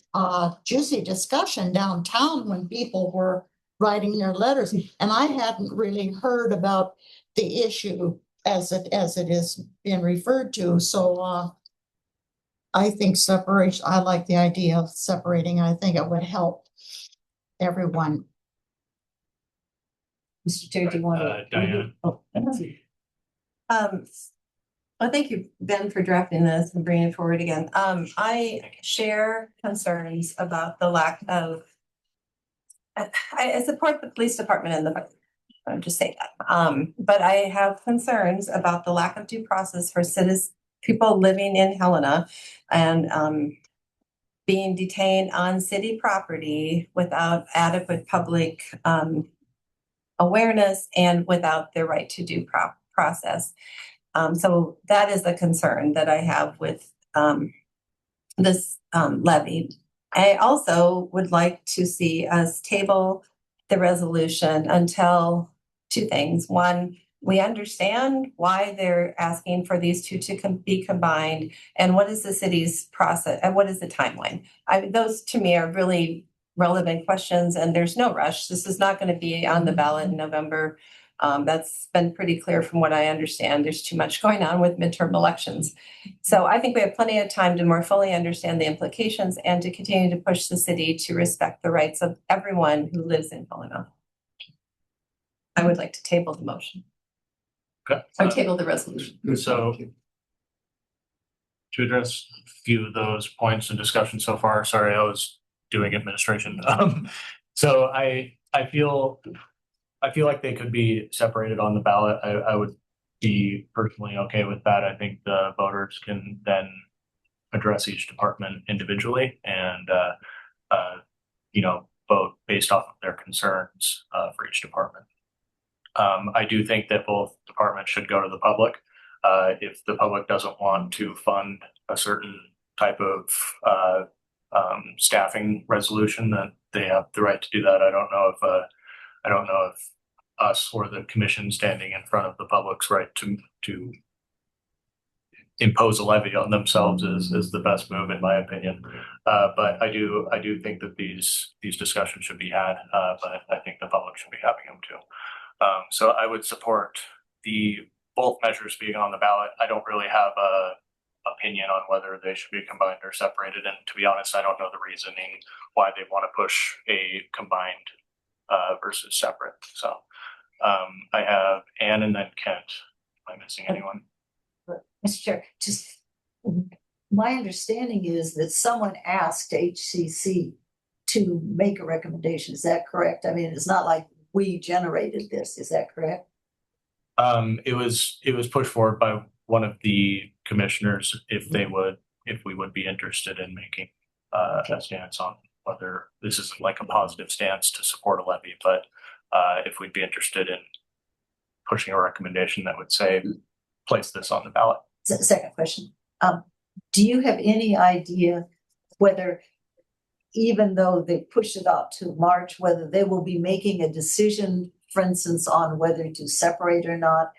juicy discussion downtown when people were writing their letters, and I hadn't really heard about the issue as it is being referred to. So I think separation, I like the idea of separating. I think it would help everyone. Mr. Chair, do you want to? Diana. Oh. Well, thank you, Ben, for drafting this and bringing it forward again. I share concerns about the lack of. I support the police department and the. I'm just saying that. But I have concerns about the lack of due process for people living in Helena, and being detained on city property without adequate public awareness and without their right to due process. So that is a concern that I have with this levy. I also would like to see us table the resolution until two things. One, we understand why they're asking for these two to be combined, and what is the city's process and what is the timeline. Those to me are really relevant questions, and there's no rush. This is not going to be on the ballot in November. That's been pretty clear from what I understand. There's too much going on with midterm elections. So I think we have plenty of time to more fully understand the implications and to continue to push the city to respect the rights of everyone who lives in Helena. I would like to table the motion. Okay. Or table the resolution. So to address a few of those points in discussion so far, sorry, I was doing administration. So I feel like they could be separated on the ballot. I would be personally okay with that. I think the voters can then address each department individually and, vote based off of their concerns for each department. I do think that both departments should go to the public. If the public doesn't want to fund a certain type of staffing resolution, then they have the right to do that. I don't know if us or the commission standing in front of the public's right to impose a levy on themselves is the best move in my opinion. But I do think that these discussions should be had, but I think the public should be having them too. So I would support both measures being on the ballot. I don't really have a opinion on whether they should be combined or separated. And to be honest, I don't know the reasoning why they want to push a combined versus separate. So I have Anne and then Kent. Am I missing anyone? Mr. Chair, just my understanding is that someone asked HCC to make a recommendation. Is that correct? I mean, it's not like we generated this. Is that correct? It was pushed forward by one of the commissioners if we would be interested in making a stance on whether this is like a positive stance to support a levy, but if we'd be interested in pushing a recommendation that would say place this on the ballot. Second question. Do you have any idea whether even though they pushed it out to March, whether they will be making a decision, for instance, on whether to separate or not.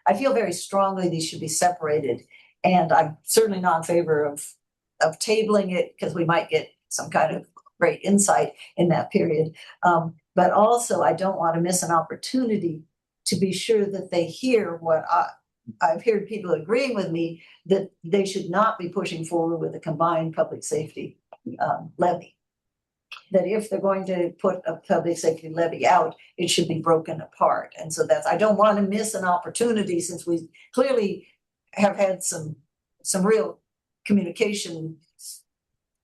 I feel very strongly these should be separated. And I'm certainly not in favor of tabling it because we might get some kind of great insight in that period. But also, I don't want to miss an opportunity to be sure that they hear what I've heard people agreeing with me, that they should not be pushing forward with a combined public safety levy. That if they're going to put a public safety levy out, it should be broken apart. And so I don't want to miss an opportunity, since we clearly have had some real communication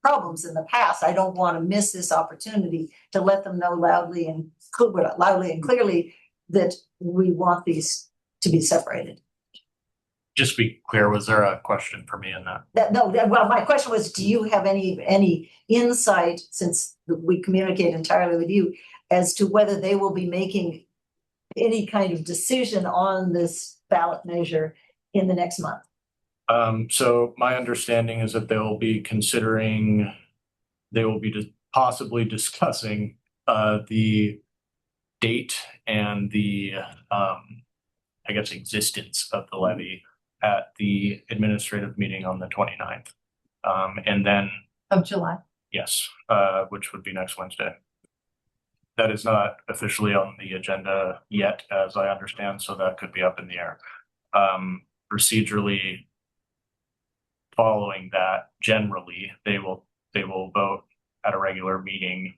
problems in the past. I don't want to miss this opportunity to let them know loudly and clearly that we want these to be separated. Just to be clear, was there a question for me in that? Well, my question was, do you have any insight, since we communicate entirely with you, as to whether they will be making any kind of decision on this ballot measure in the next month? So my understanding is that they will be possibly discussing the date and the I guess existence of the levy at the administrative meeting on the 29th. And then Of July. yes, which would be next Wednesday. That is not officially on the agenda yet, as I understand, so that could be up in the air. Procedurally, following that, generally, they will vote at a regular meeting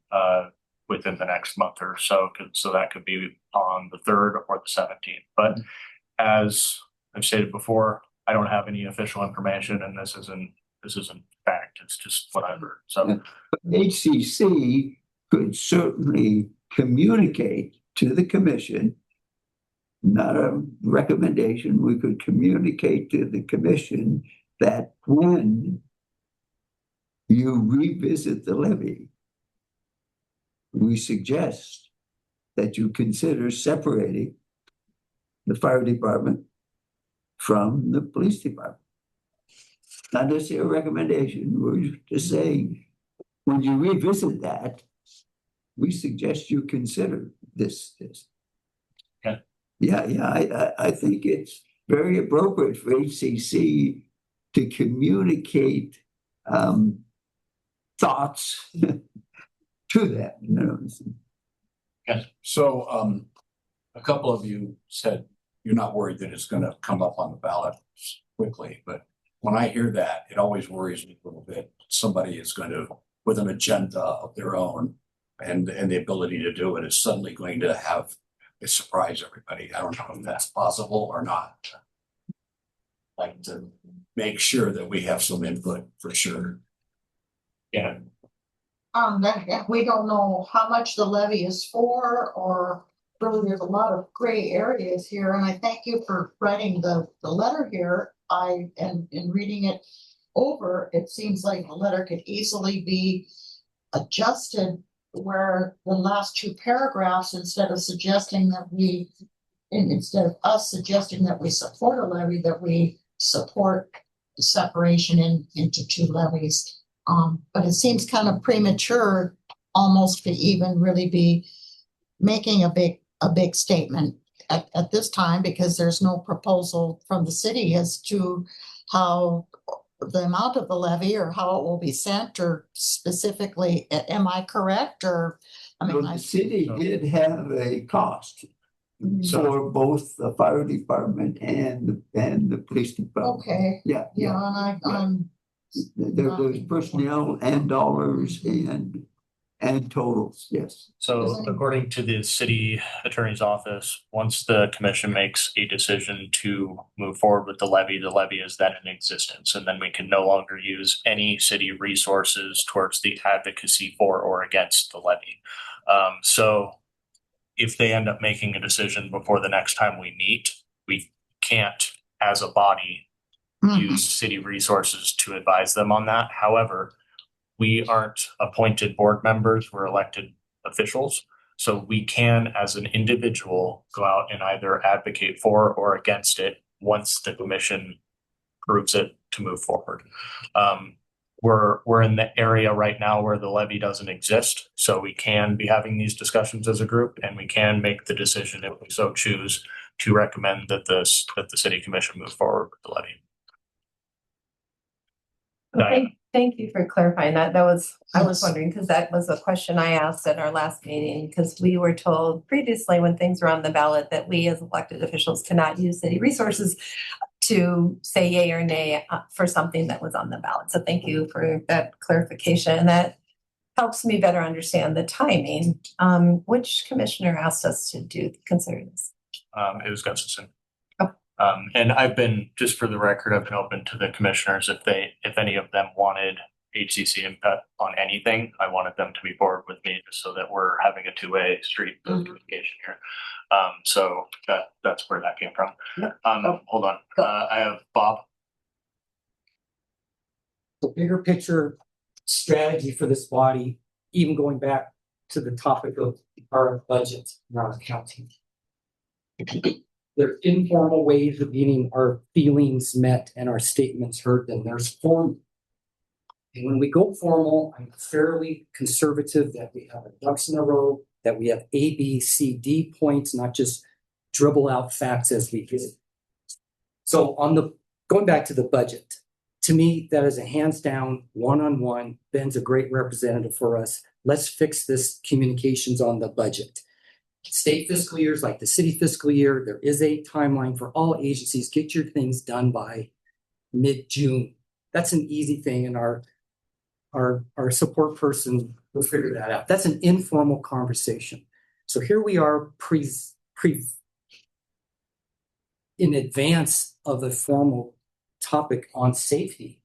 within the next month or so. So that could be on the 3rd or the 17th. But as I've stated before, I don't have any official information, and this isn't fact. It's just what I've heard. So HCC could certainly communicate to the commission, not a recommendation. We could communicate to the commission that when you revisit the levy, we suggest that you consider separating the fire department from the police department. Not necessarily a recommendation. We're just saying, when you revisit that, we suggest you consider this. Okay. Yeah, I think it's very appropriate for HCC to communicate thoughts to them. You know? So a couple of you said you're not worried that it's going to come up on the ballot quickly, but when I hear that, it always worries me a little bit. Somebody is going to, with an agenda of their own and the ability to do it, is suddenly going to have it surprise everybody. I don't know if that's possible or not. Like to make sure that we have some input for sure. yeah, We don't know how much the levy is for, or really there's a lot of gray areas here, and I thank you for writing the letter here. And in reading it over, it seems like the letter could easily be adjusted, where the last two paragraphs, instead of us suggesting that we support a levy, that we support the separation into two levies. But it seems kind of premature almost to even really be making a big statement at this time, because there's no proposal from the city as to how the amount of the levy or how it will be sent, or specifically, am I correct? Or The city did have a cost for both the fire department and the police department. Okay. Yeah. And I'm There's personnel and dollars and totals, yes. so according to the city attorney's office, once the commission makes a decision to move forward with the levy is then in existence, and then we can no longer use any city resources towards the advocacy for or against the levy. So if they end up making a decision before the next time we meet, we can't, as a body, use city resources to advise them on that. However, we aren't appointed board members, we're elected officials. So we can, as an individual, go out and either advocate for or against it once the commission approves it to move forward. we're in the area right now where the levy doesn't exist. So we can be having these discussions as a group, and we can make the decision if we so choose to recommend that the city commission move forward with the levy. Thank you for clarifying that. I was wondering, because that was a question I asked at our last meeting, because we were told previously when things were on the ballot that we as elected officials cannot use city resources to say yay or nay for something that was on the ballot. So thank you for that clarification. And that helps me better understand the timing. Which commissioner asked us to consider this? It was Gustafson. Oh. And I've been, just for the record, I've been open to the commissioners if any of them wanted HCC input on anything, I wanted them to be forward with me just so that we're having a two-way street of communication here. So that's where that came from. Yep. Hold on. I have Bob. The bigger picture strategy for this body, even going back to the topic of our budget and our accounting. There are informal ways of getting our feelings met and our statements heard, and there's formal. And when we go formal, I'm fairly conservative that we have a ducks in a row, that we have A, B, C, D points, not just dribble out facts as we visit. So going back to the budget, to me, that is a hands down, one-on-one. Ben's a great representative for us. Let's fix this communications on the budget. State fiscal years, like the city fiscal year, there is a timeline for all agencies. Get your things done by mid-June. That's an easy thing, and our support person will figure that out. That's an informal conversation. So here we are in advance of a formal topic on safety.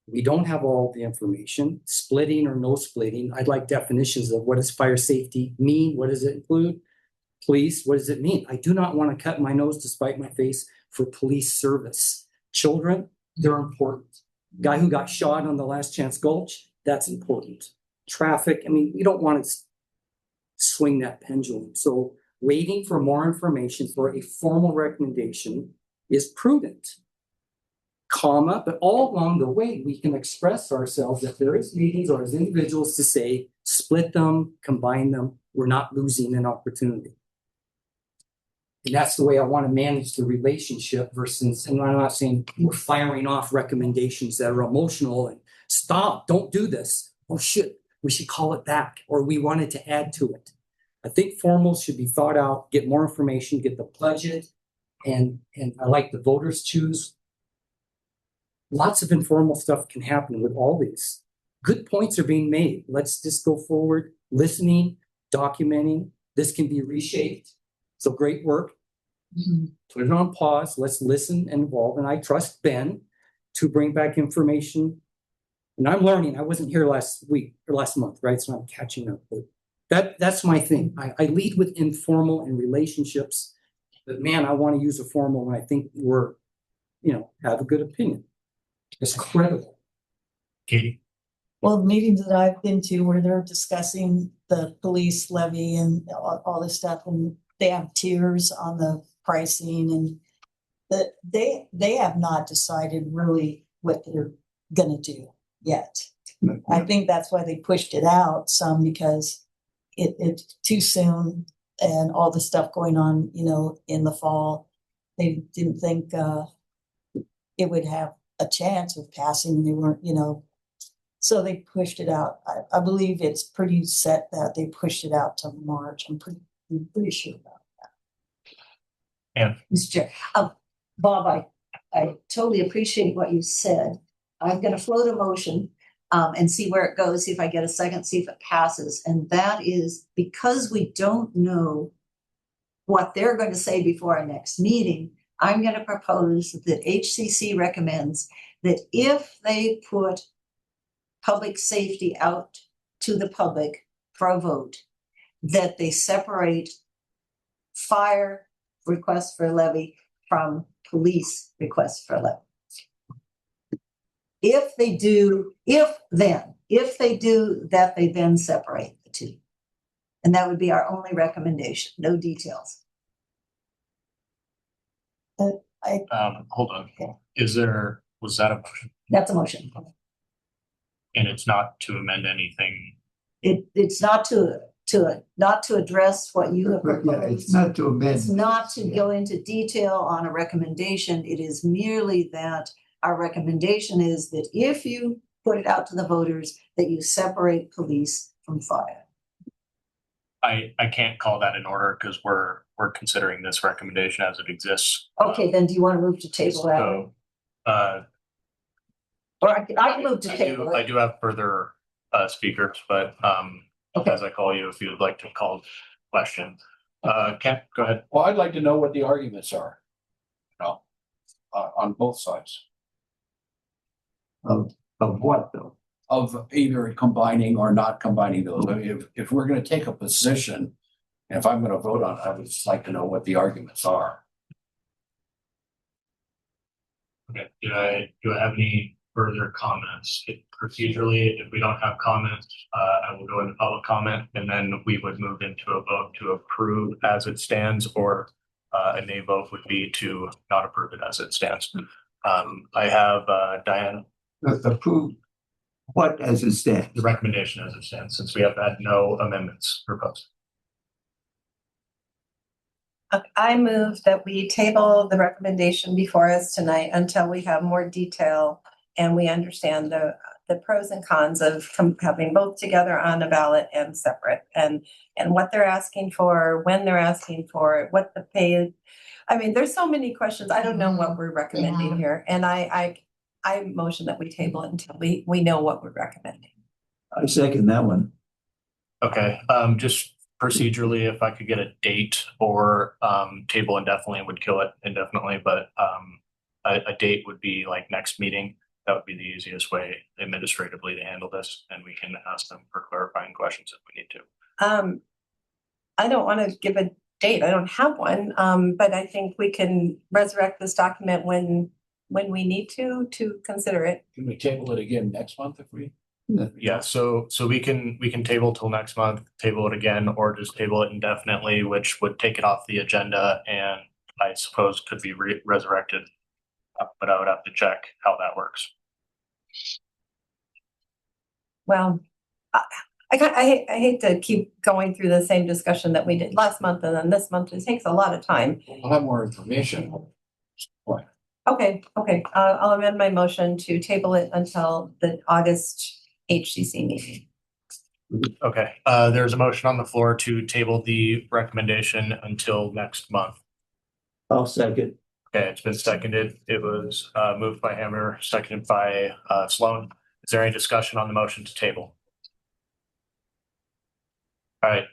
We don't have all the information, splitting or no splitting. I'd like definitions of what does fire safety mean? What does it include? Police, what does it mean? I do not want to cut my nose to spite my face for police service. Children, they're important. Guy who got shot on the Last Chance Gulch, that's important. Traffic, I mean, we don't want to swing that pendulum. So waiting for more information for a formal recommendation is prudent. Comma, but all along the way, we can express ourselves if there is meetings or as individuals to say, split them, combine them. We're not losing an opportunity. And that's the way I want to manage the relationship versus, and I'm not saying we're firing off recommendations that are emotional and stop, don't do this. Oh shit, we should call it back, or we wanted to add to it. I think formals should be thought out, get more information, get the budget, and I like the voters choose. Lots of informal stuff can happen with all these. Good points are being made. Let's just go forward, listening, documenting. This can be reshaped. So great work. Put it on pause. Let's listen and evolve. And I trust Ben to bring back information. And I'm learning. I wasn't here last week or last month, right? So I'm catching up. But that's my thing. I lead with informal and relationships. But man, I want to use a formal when I think we're, have a good opinion. It's credible. Katie. Well, meetings that I've been to where they're discussing the police levy and all this stuff, and they have tiers on the pricing, and that they have not decided really what they're gonna do yet. I think that's why they pushed it out some, because it's too soon and all the stuff going on, in the fall. They didn't think it would have a chance of passing. They weren't, so they pushed it out. I believe it's pretty set that they pushed it out to March. I'm pretty sure about that. Yeah. Mr. Chair, Bob, I totally appreciate what you said. I'm going to float a motion and see where it goes, see if I get a second, see if it passes. And that is because we don't know what they're going to say before our next meeting. I'm going to propose that HCC recommends that if they put public safety out to the public for a vote, that they separate fire requests for levy from police requests for levy. If they do that, they then separate the two. And that would be our only recommendation, no details. Hold on. Was that a motion? That's a motion. And it's not to amend anything. It's not to address what you have But yeah, it's proposed. not to amend. It's not to Yeah. go into detail on a recommendation. It is merely that our recommendation is that if you put it out to the voters, that you separate police from fire. I can't call that in order because we're considering this recommendation as it exists. Okay, then do you want to move to table that? So, Or I can move to table I it. do have further speakers, but Okay. as I call you, if you would like to call question. Kent, go ahead. Well, I'd like to know what the arguments are. You know, on both sides Of what though? of either combining or not combining those. I mean, if we're gonna take a position, and if I'm gonna vote on it, I would just like to know what the arguments are. Okay, do I have any further comments? Procedurally, if we don't have comments, I will go into public comment and then we would move into a vote to approve as it stands, or a nay vote would be to not approve it as it stands. I have Diana, Approve what as it stands? the recommendation as it stands, since we have had no amendments proposed. I move that we table the recommendation before us tonight until we have more detail and we understand the pros and cons of having both together on a ballot and separate, and what they're asking for, when they're asking for it, what the pay. I mean, there's so many questions. I don't know what we're recommending here, and I motion that we table it until we know what we're recommending. I second that one. Okay, just procedurally, if I could get a date or table indefinitely would kill it indefinitely, but a date would be like next meeting. That would be the easiest way administratively to handle this, and we can ask them for clarifying questions if we need to. I don't want to give a date. I don't have one, but I think we can resurrect this document when we need to consider it. Can we table it again next month if we? Yeah, so we can table till next month, table it again, or just table it indefinitely, which would take it off the agenda and I suppose could be resurrected. But I would have to check how that works. Well, I hate to keep going through the same discussion that we did last month and then this month. It takes a lot of time. We'll have more information. Okay, I'll amend my motion to table it until the August HCC meeting. Okay, there's a motion on the floor to table the recommendation until next month. I'll second. Okay, it's been seconded. It was moved by Hammer, seconded by Sloan. Is there any discussion on the motion to table? All right,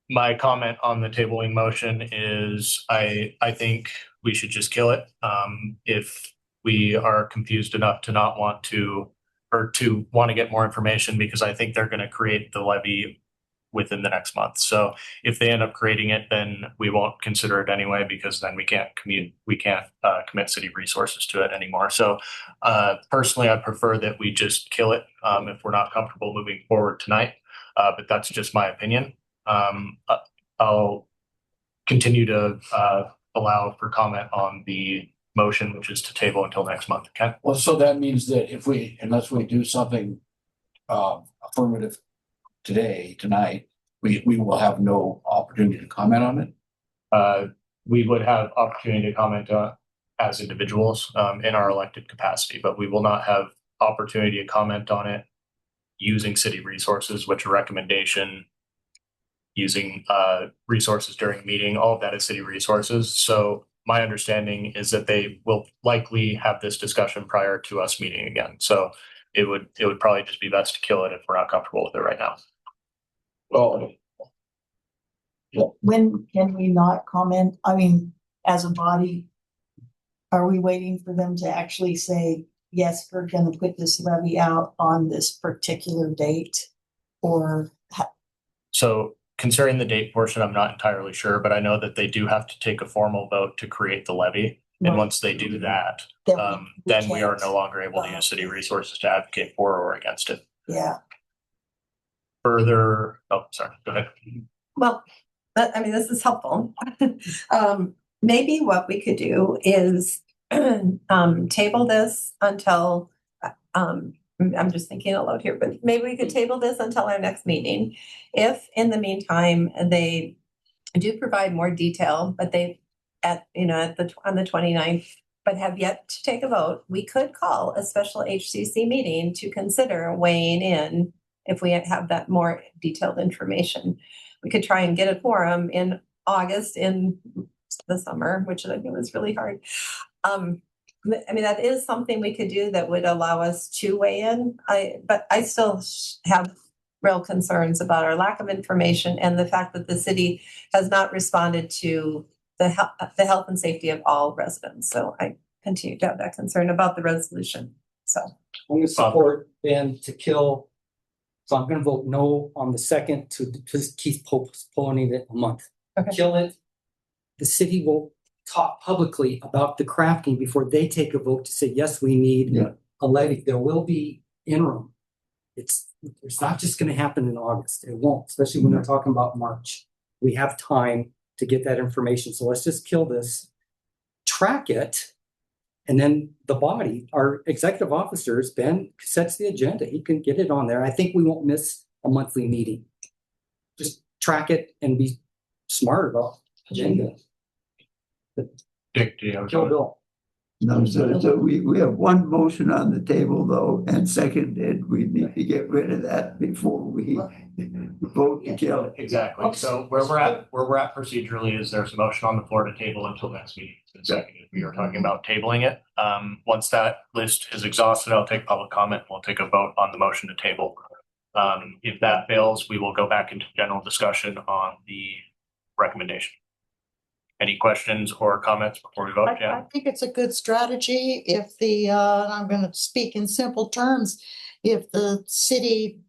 my comment on the tabling motion is I think we should just kill it. If we are confused enough to not want to, or to want to get more information, because I think they're going to create the levy within the next month. So if they end up creating it, then we won't consider it anyway, because then we can't commit city resources to it anymore. So personally, I prefer that we just kill it if we're not comfortable moving forward tonight. But that's just my opinion. I'll continue to allow for comment on the motion, which is to table until next month. Okay. Well, so that means that unless we do something affirmative tonight, we will have no opportunity to comment on it. We would have opportunity to comment as individuals in our elected capacity, but we will not have opportunity to comment on it using city resources, which a recommendation using resources during a meeting, all of that is city resources. So my understanding is that they will likely have this discussion prior to us meeting again. So it would probably just be best to kill it if we're not comfortable with it right now. Well, When can we not comment? I mean, as a body, are we waiting for them to actually say, yes, we're going to put this levy out on this particular date? Or so concerning the date portion, I'm not entirely sure, but I know that they do have to take a formal vote to create the levy. And once they do that, then we are no longer able to use city resources to advocate for or against it. Yeah. Further, oh, sorry, go ahead. Well, this is helpful. Maybe what we could do is table this until I'm just thinking out loud here, but maybe we could table this until our next meeting. If in the meantime, they do provide more detail, but on the 29th, but have yet to take a vote, we could call a special HCC meeting to consider weighing in if we have that more detailed information. We could try and get a quorum in August in the summer, which I think is really hard. I mean, that is something we could do that would allow us to weigh in. But I still have real concerns about our lack of information and the fact that the city has not responded to the health and safety of all residents. So I continue to have that concern about the resolution. So I'm gonna support Ben to kill. So I'm gonna vote no on the second to just keep postponing it a month. Okay. Kill it. The city will talk publicly about the crafting before they take a vote to say, yes, we need a levy. There will be interim. It's not just gonna happen in August. It won't, especially when they're talking about March. We have time to get that information. So let's just kill this, track it. And then the body, our executive officers, Ben sets the agenda. He can get it on there. I think we won't miss a monthly meeting. Just track it and be smart about agenda. Dick, do you have a Kill comment? Bill. No, so we have one motion on the table though, and seconded, we need to get rid of that before we vote to kill it. Exactly. So where we're at procedurally is there's a motion on the floor to table until next meeting. And seconded, we are talking about tabling it. Once that list is exhausted, I'll take public comment. We'll take a vote on the motion to table. If that fails, we will go back into general discussion on the recommendation. Any questions or comments before we vote? I think it's a good strategy if I'm gonna speak in simple terms, if the city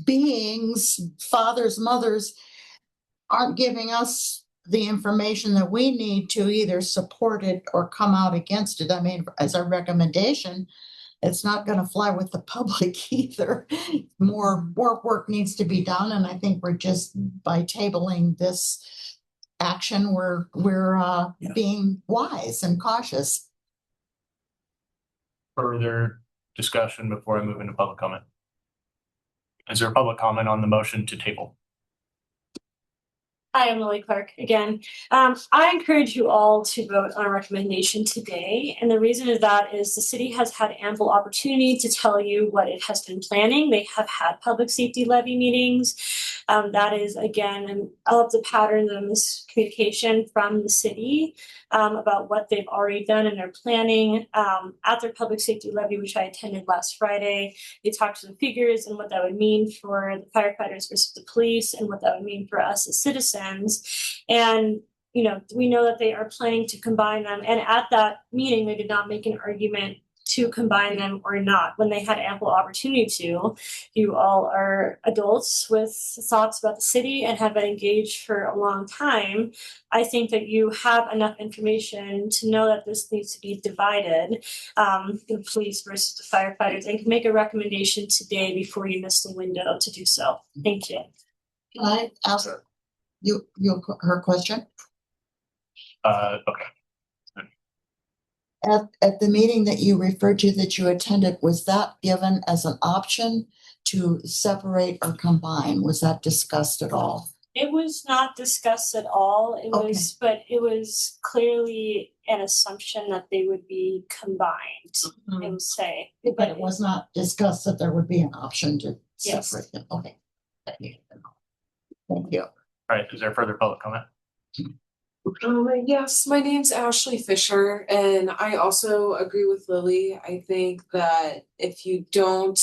beings, fathers, mothers, aren't giving us the information that we need to either support it or come out against it. I mean, as a recommendation, it's not gonna fly with the public either. More work needs to be done, and I think we're just, by tabling this action, we're being wise and cautious. Further discussion before I move into public comment? Is there a public comment on the motion to table? Hi, I'm Lily Clark again. I encourage you all to vote on a recommendation today. And the reason of that is the city has had ample opportunity to tell you what it has been planning. They have had public safety levy meetings. That is, again, all of the patterns of miscommunication from the city about what they've already done in their planning. At their public safety levy, which I attended last Friday, they talked to the figures and what that would mean for the firefighters versus the police and what that would mean for us as citizens. And we know that they are planning to combine them. And at that meeting, they did not make an argument to combine them or not when they had ample opportunity to. You all are adults with thoughts about the city and have been engaged for a long time. I think that you have enough information to know that this needs to be divided, the police versus the firefighters, and can make a recommendation today before you miss the window to do so. Thank you. Can I ask her question? Okay. At the meeting that you referred to that you attended, was that given as an option to separate or combine? Was that discussed at all? It was not discussed at all. But it was clearly an assumption that they would be combined. I would say, But it was not discussed that there would be an option to Yes. separate them. Okay. Thank you. All right. Is there further public comment? Yes, my name's Ashley Fisher, and I also agree with Lily. I think that if you don't,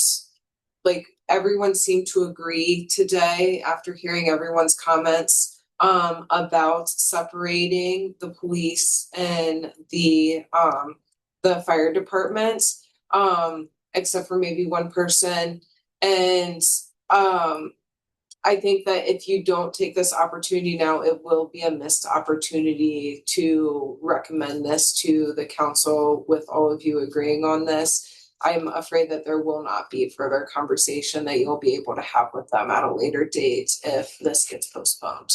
everyone seemed to agree today after hearing everyone's comments about separating the police and the fire department, except for maybe one person. And I think that if you don't take this opportunity now, it will be a missed opportunity to recommend this to the council with all of you agreeing on this. I'm afraid that there will not be further conversation that you'll be able to have with them at a later date if this gets postponed.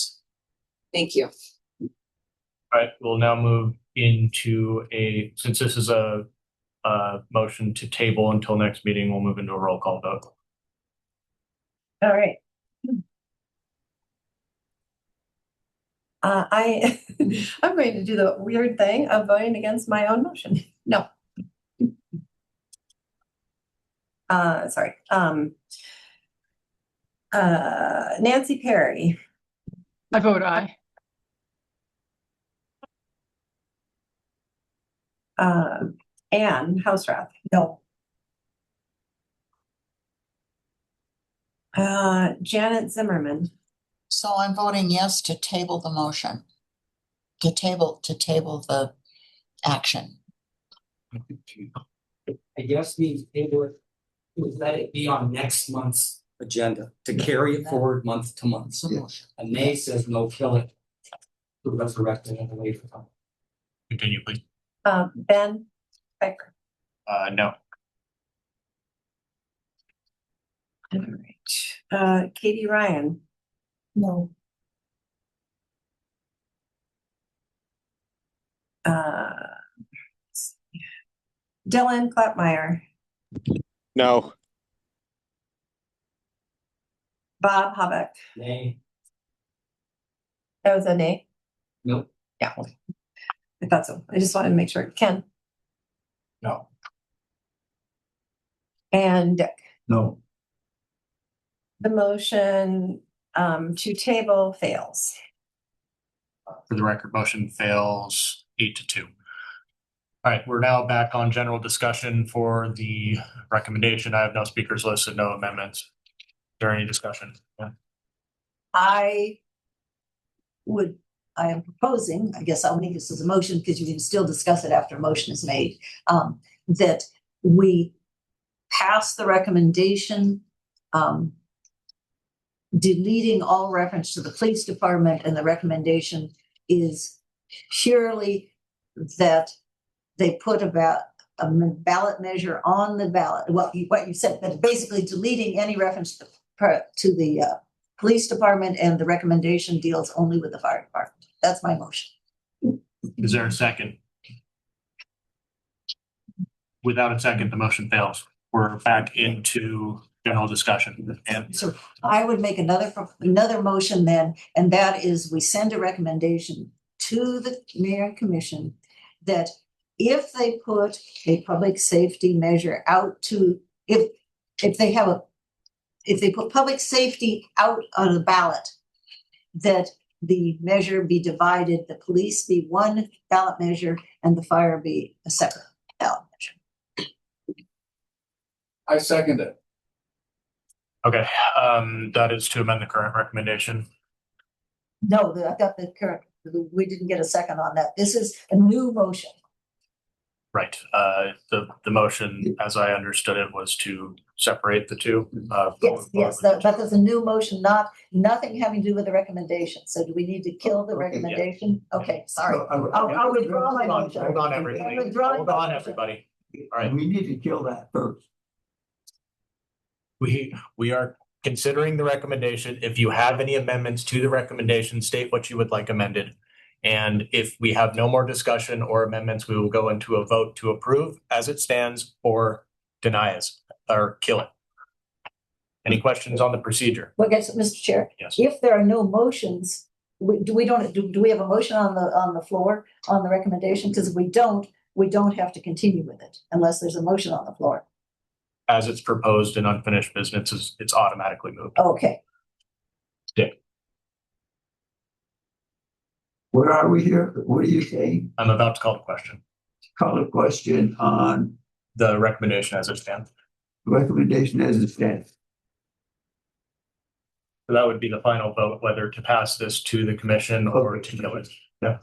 Thank you. All right, we'll now move into since this is a motion to table until next meeting. We'll move into a roll call vote. All right. I'm going to do the weird thing of voting against my own motion. No. Sorry. Nancy Perry, I vote aye. Anne Houserath, No. Janet Zimmerman, So I'm voting yes to table the motion. To table the action. I guess means table it, let it be on next month's agenda to carry it forward month to month. It's a motion. A nay says no, kill it. To resurrect it in a later time. Continue, please. Ben Becker. No. All right. Katie Ryan, No. Dylan Clapmeyer, No. Bob Habeck. Nay. That was a nay. Nope. Yeah. I thought so. I just wanted to make sure. Ken No. and Dick. No. The motion to table fails. For the record, motion fails 8-2. All right, we're now back on general discussion for the recommendation. I have no speakers listed, no amendments. Is there any discussion? Yeah. I am proposing, I guess I'll make this as a motion because you can still discuss it after a motion is made, that we pass the recommendation, deleting all reference to the police department, and the recommendation is purely that they put a ballot measure on the ballot. What you said, but basically deleting any reference to the police department, and the recommendation deals only with the fire department. That's my motion. Is there a second? Without a second, the motion fails. We're back into general discussion. And So I would make another motion then, and that is we send a recommendation to the mayor and commission that if they put a public safety measure out to, if they put public safety out on the ballot, that the measure be divided, the police be one ballot measure and the fire be a separate ballot measure. I second it. okay, that is to amend the current recommendation. No, I got the current, we didn't get a second on that. This is a new motion. Right. The motion, as I understood it, was to separate the two. Yes, that is a new motion, nothing having to do with the recommendation. So do we need to kill the Okay, yeah. recommendation? Okay, sorry. So, I'll withdraw my motion. Hold on, everybody. I'm withdrawing Hold my on, motion. everybody. All right. We need to kill that first. We are considering the recommendation. If you have any amendments to the recommendation, state what you would like amended. And if we have no more discussion or amendments, we will go into a vote to approve as it stands or deny it or kill it. Any questions on the procedure? Well, I guess, Mr. Chair, Yes. if there are no motions, do we have a motion on the floor on the recommendation? Because if we don't have to continue with it unless there's a motion on the floor. As it's proposed in unfinished business, it's automatically moved. Okay. Dick, Where are we here? What are you saying? I'm about to call the question. Call a question on The recommendation as it stands. recommendation as it stands. So that would be the final vote, whether to pass this to the commission or to kill it. Yeah.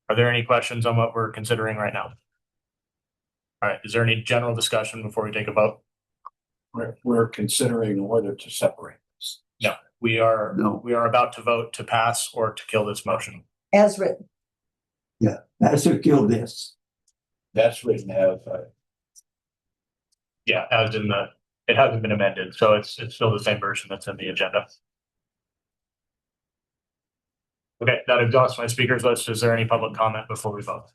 Are there any questions on what we're considering right now? All right, is there any general discussion before we take a vote? We're considering whether to separate this. No, we are No. about to vote to pass or to kill this motion. As written. Pass or kill this. That's written as, Yeah, as in it hasn't been amended, so it's still the same version that's in the agenda. Okay, that exhausts my speakers list. Is there any public comment before we vote?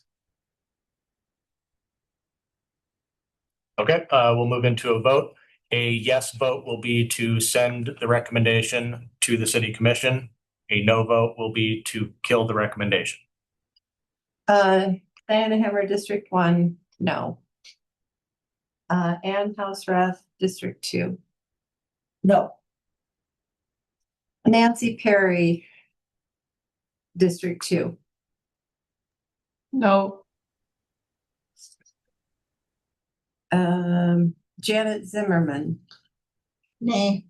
Okay, we'll move into a vote. A yes vote will be to send the recommendation to the city commission. A no vote will be to kill the recommendation. Diana Hammer, District 1, no. Ann Houserath, District 2. No. Nancy Perry, District 2. No. Janet Zimmerman, Nay.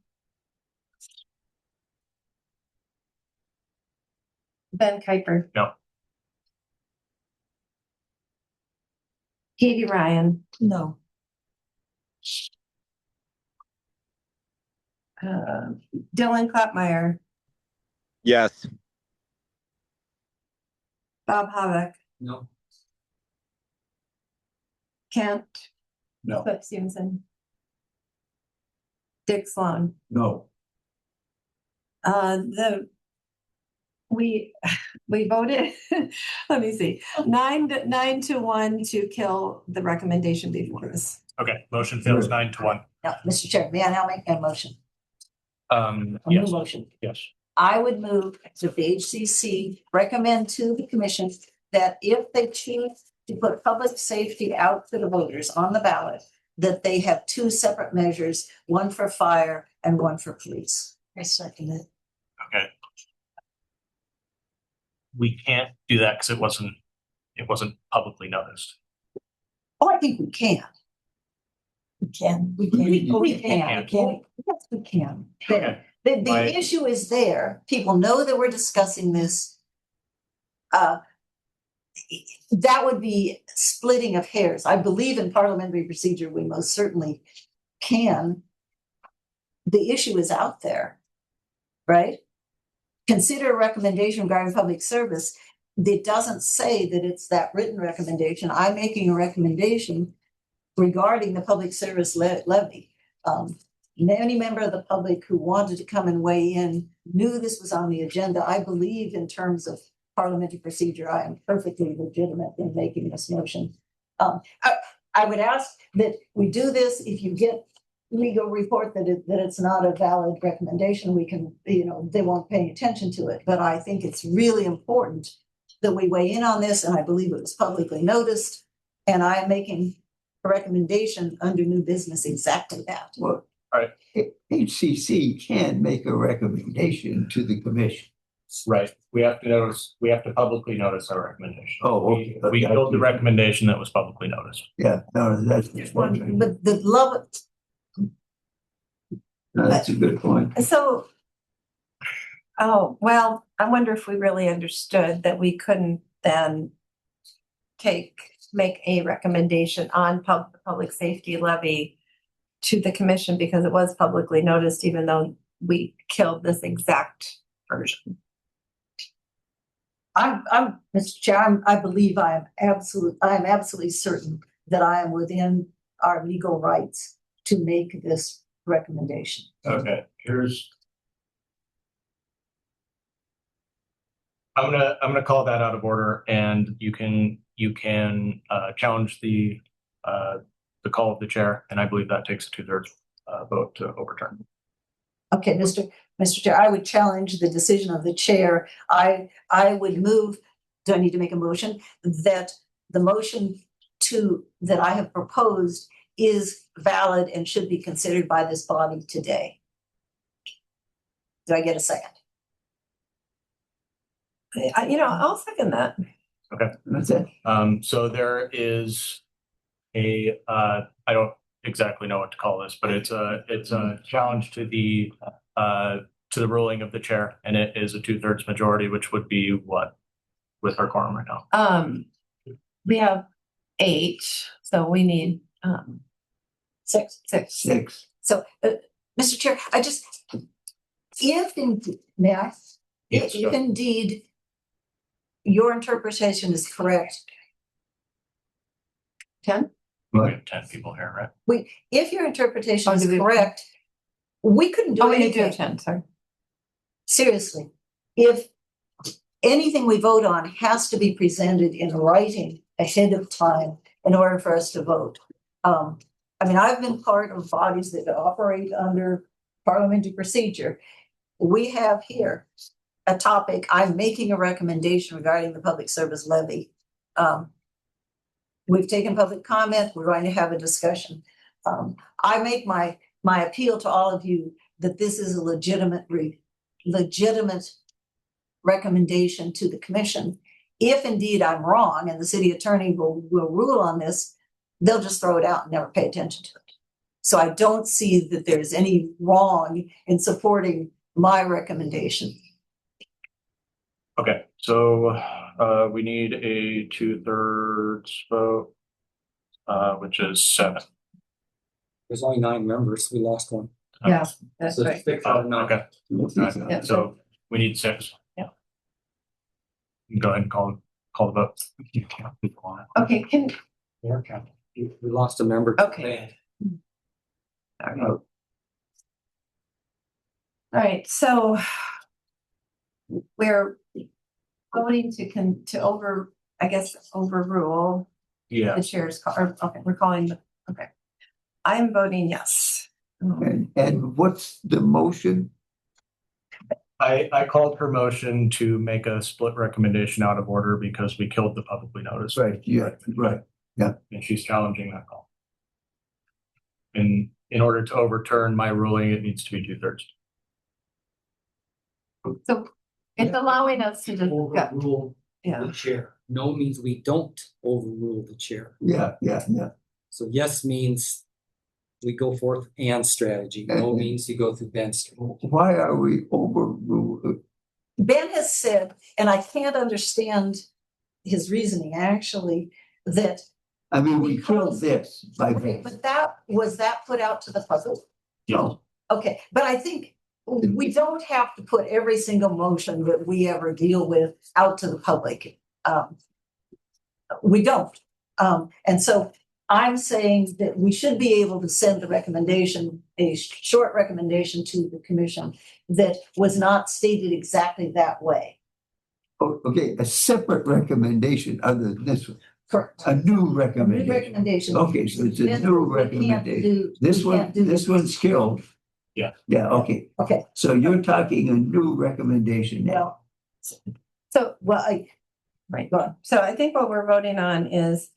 Ben Kuiper. No. Katie Ryan, No. Dylan Klopmeyer, Yes. Bob Havok, No. Kent No, Flip Stevenson, Dick Sloan. no, We voted, let me see, 9 to 1 to kill the recommendation before us. Okay, motion fails 9-1. Now, Mr. Chair, may I now make a motion? A new Yes, motion. yes. I would move that the HCC recommend to the commission that if they choose to put public safety out to the voters on the ballot, that they have two separate measures, one for fire and one for police. I second it. Okay. We can't do that because it wasn't publicly noticed. Oh, I think we can. We can. We can. Yes, we can. Okay. The My- issue is there. People know that we're discussing this. That would be splitting of hairs. I believe in parliamentary procedure, we most certainly can. The issue is out there, right? Consider a recommendation regarding public service. It doesn't say that it's that written recommendation. I'm making a recommendation regarding the public service levy. Any member of the public who wanted to come and weigh in knew this was on the agenda. I believe in terms of parliamentary procedure, I am perfectly legitimate in making this motion. I would ask that we do this. If you get legal report that it's not a valid recommendation, we can, they won't pay attention to it. But I think it's really important that we weigh in on this, and I believe it was publicly noticed. And I am making a recommendation under new business exactly that. Well, Right. HCC can make a recommendation to the commission. Right. We have to publicly notice our recommendation. Oh, okay. We killed the recommendation that was publicly noticed. Yeah, no, that's one thing. But the love, No, that's a good point. So, oh, well, I wonder if we really understood that we couldn't then make a recommendation on public safety levy to the commission because it was publicly noticed, even though we killed this exact version. I'm Mr. Chair, I believe I am absolutely certain that I am within our legal rights to make this recommendation. Okay, I'm gonna call that out of order, and you can challenge the call of the chair, and I believe that takes a 2/3 vote to overturn. Okay, Mr. Chair, I would challenge the decision of the chair. I would move, do I need to make a motion? That the motion that I have proposed is valid and should be considered by this body today. Do I get a second? I'll second that. Okay. That's it. So there is I don't exactly know what to call this, but it's a challenge to the ruling of the chair, and it is a 2/3 majority, which would be what with our quorum right now. We have 8, so we need 6. So, Mr. Chair, Yes, if go. indeed your interpretation is correct. 10? We have 10 people here, right? If your interpretation Oh, is do we- correct, we couldn't do Oh, we do anything. have 10, sorry. Seriously, if anything we vote on has to be presented in writing ahead of time in order for us to vote. I mean, I've been part of bodies that operate under parliamentary procedure. We have here a topic, I'm making a recommendation regarding the public service levy. We've taken public comment, we're going to have a discussion. I make my appeal to all of you that this is a legitimate recommendation to the commission. If indeed I'm wrong and the city attorney will rule on this, they'll just throw it out and never pay attention to it. So I don't see that there's any wrong in supporting my recommendation. Okay, so we need a 2/3 vote, which is 7. There's only 9 members. We lost one. Yeah, that's So right. 6 out of 9. Okay. Yeah. So we need 6. Yeah. Go ahead and call the vote. Okay, We lost a member. Okay. All right, so we're voting to overrule Yeah. the chair's call, or, okay, we're calling, okay. I'm voting yes. And what's the motion? I called her motion to make a split recommendation out of order because we killed the publicly noticed. Right, yeah, right. And she's challenging that call. And in order to overturn my ruling, it needs to be 2/3. So it's allowing us to discuss, Overrule yeah, the chair. No means we don't overrule the chair. Yeah. So yes means we go forth and strategy. No means you go through Ben's strategy. Why are we overruled? Ben has said, and I can't understand his reasoning actually, that. I mean, we killed this by. Okay, but was that put out to the public? No. Okay, but I think we don't have to put every single motion that we ever deal with out to the public. We don't. And so I'm saying that we should be able to send a recommendation, a short recommendation to the commission that was not stated exactly that way. Oh, okay, a separate recommendation other than this one. Correct. A new New recommendation. recommendation. Okay, so it's a Then new we can't recommendation. do- we can't do This one's killed. Yeah. Yeah, okay. Okay, So you're talking a new recommendation now. so, right, go on. so I think what we're voting on is,